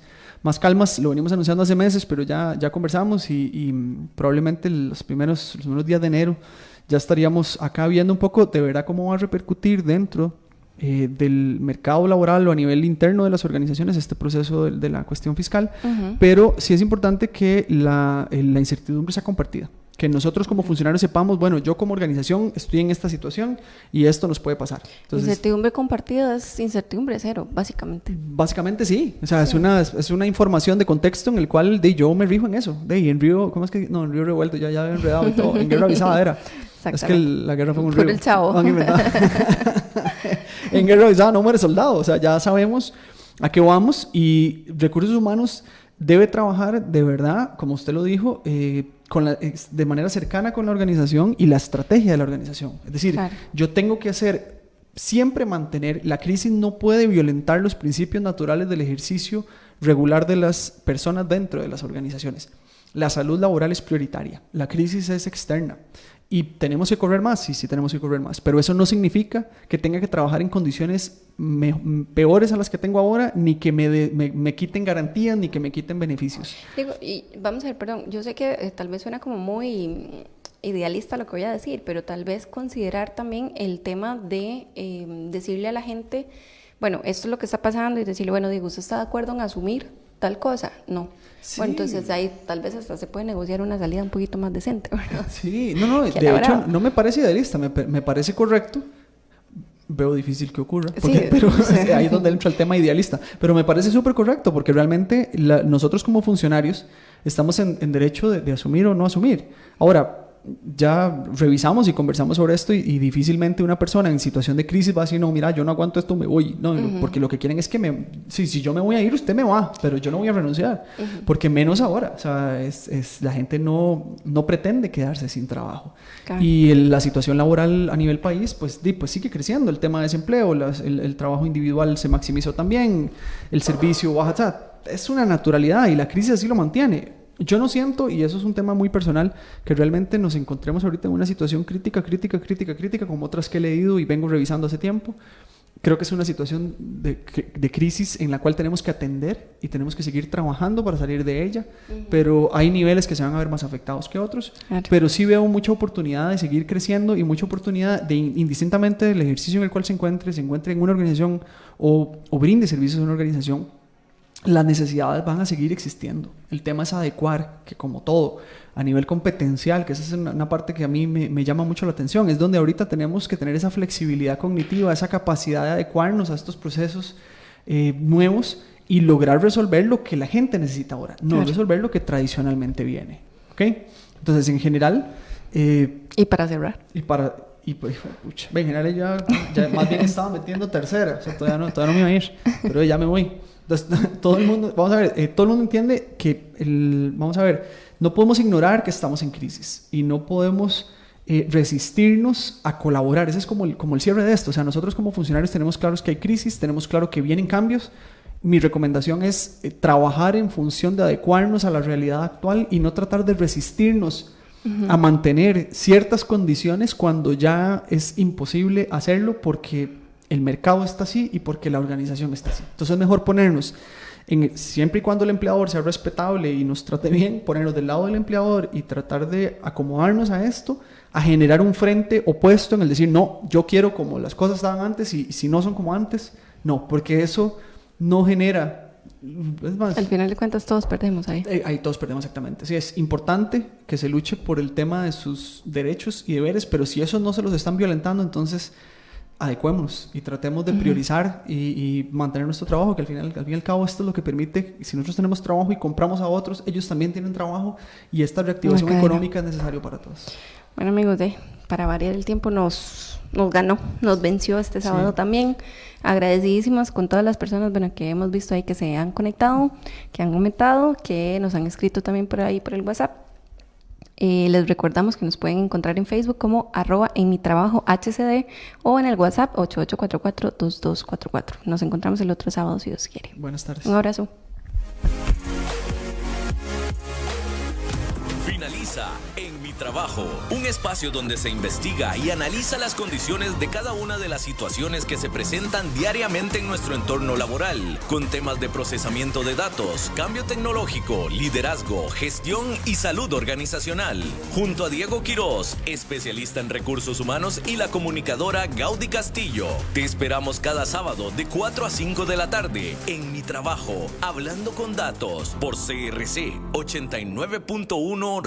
calmas. Lo venimos anunciando hace meses, pero ya conversamos y probablemente los primeros días de enero ya estaríamos acá viendo un poco de verdad cómo va a repercutir dentro del mercado laboral o a nivel interno de las organizaciones este proceso de la cuestión fiscal. Uh-huh. Pero sí es importante que la incertidumbre sea compartida, que nosotros como funcionarios sepamos, bueno, yo como organización estoy en esta situación y esto nos puede pasar. Entonces, incertidumbre compartida es incertidumbre cero, básicamente. Básicamente sí, o sea, sí. Es una información de contexto en el cual yo me rijo en eso. En Río, ¿cómo es que? No, en Río Revuelto, ya había enredado y todo. En Guerra Avisada era. Es que la guerra fue un río. Por el Chavo. En Guerra Avisada no muere soldado, o sea, ya sabemos a qué vamos, y recursos humanos debe trabajar de verdad, como usted lo dijo, de manera cercana con la organización y la estrategia de la organización. Es decir, claro, yo tengo que siempre mantener, la crisis no puede violentar los principios naturales del ejercicio regular de las personas dentro de las organizaciones. La salud laboral es prioritaria, la crisis es externa. Y tenemos que correr más, sí tenemos que correr más, pero eso no significa que tenga que trabajar en condiciones peores a las que tengo ahora, ni que me quiten garantías, ni que me quiten beneficios. Y vamos a ver, perdón, yo sé que tal vez suena como muy idealista lo que voy a decir, pero tal vez considerar también el tema de decirle a la gente, bueno, esto es lo que está pasando, y decirle, bueno, digo, ¿usted está de acuerdo en asumir tal cosa? No. Sí. Bueno, entonces ahí tal vez hasta se puede negociar una salida un poquito más decente, ¿verdad? Sí, no, de hecho no me parece idealista, me parece correcto. Veo difícil que ocurra, pero ahí es donde entra el tema idealista. Pero me parece súper correcto, porque realmente nosotros como funcionarios estamos en derecho de asumir o no asumir. Ahora, ya revisamos y conversamos sobre esto, y difícilmente una persona en situación de crisis va a decir, no, mira, yo no aguanto esto, me voy. No, porque lo que quieren es que si yo me voy a ir, usted me va, pero yo no voy a renunciar, porque menos ahora. O sea, la gente no pretende quedarse sin trabajo. Claro. Y la situación laboral a nivel país, pues sigue creciendo. El tema de desempleo, el trabajo individual se maximizó también, el servicio baja. O sea, es una naturalidad, y la crisis así lo mantiene. Yo no siento, y eso es un tema muy personal, que realmente nos encontremos ahorita en una situación crítica, como otras que he leído y vengo revisando hace tiempo. Creo que es una situación de crisis en la cual tenemos que atender y tenemos que seguir trabajando para salir de ella, pero hay niveles que se van a ver más afectados que otros. Claro. Pero sí veo mucha oportunidad de seguir creciendo, y mucha oportunidad de, indistintamente del ejercicio en el cual se encuentre en una organización o brinde servicios a una organización, las necesidades van a seguir existiendo. El tema es adecuar, que como todo, a nivel competencial, que esa es una parte que a mí me llama mucho la atención, es donde ahorita tenemos que tener esa flexibilidad cognitiva, esa capacidad de adecuarnos a estos procesos nuevos y lograr resolver lo que la gente necesita ahora, no claro, resolver lo que tradicionalmente viene. ¿Ok? Entonces, en general... y para cerrar. Pues, pucha, en general ya más bien estaba metiendo tercera, o sea, todavía no me iba a ir, pero ya me voy. Entonces, todo el mundo, todo el mundo entiende que, no podemos ignorar que estamos en crisis, y no podemos resistirnos a colaborar. Ese es como el cierre de esto. O sea, nosotros como funcionarios tenemos claros que hay crisis, tenemos claro que vienen cambios. Mi recomendación es trabajar en función de adecuarnos a la realidad actual y no tratar de resistirnos a mantener ciertas condiciones cuando ya es imposible hacerlo, porque el mercado está así y porque la organización está así. Entonces es mejor ponernos, siempre y cuando el empleador sea respetable y nos trate bien, ponernos del lado del empleador y tratar de acomodarnos a esto, a generar un frente opuesto en el decir, no, yo quiero como las cosas estaban antes, y si no son como antes, no, porque eso no genera... Es más, al final de cuentas todos perdemos ahí. Ahí todos perdemos, exactamente. Sí, es importante que se luche por el tema de sus derechos y deberes, pero si esos no se los están violentando, entonces adecuémonos y tratemos de priorizar y mantener nuestro trabajo, que al fin y al cabo esto es lo que permite. Si nosotros tenemos trabajo y compramos a otros, ellos también tienen trabajo, y esta reactivación económica es necesaria para todos. Bueno, amigos, para variar el tiempo nos ganó, nos venció este sábado también. Agradecidísimas con todas las personas que hemos visto ahí que se han conectado, que han comentado, que nos han escrito también por ahí por el WhatsApp. Les recordamos que nos pueden encontrar en Facebook como @enmitrabajohcd o en el WhatsApp 8844-2244. Nos encontramos el otro sábado si Dios quiere. Buenas tardes. Un abrazo. Finaliza En Mi Trabajo, un espacio donde se investiga y analiza las condiciones de cada una de las situaciones que se presentan diariamente en nuestro entorno laboral, con temas de procesamiento de datos, cambio tecnológico, liderazgo, gestión y salud organizacional. Junto a Diego Quiroz, especialista en recursos humanos, y la comunicadora Gaudí Castillo. Te esperamos cada sábado de 4 a 5 de la tarde en Mi Trabajo, hablando con datos por CRC 89.1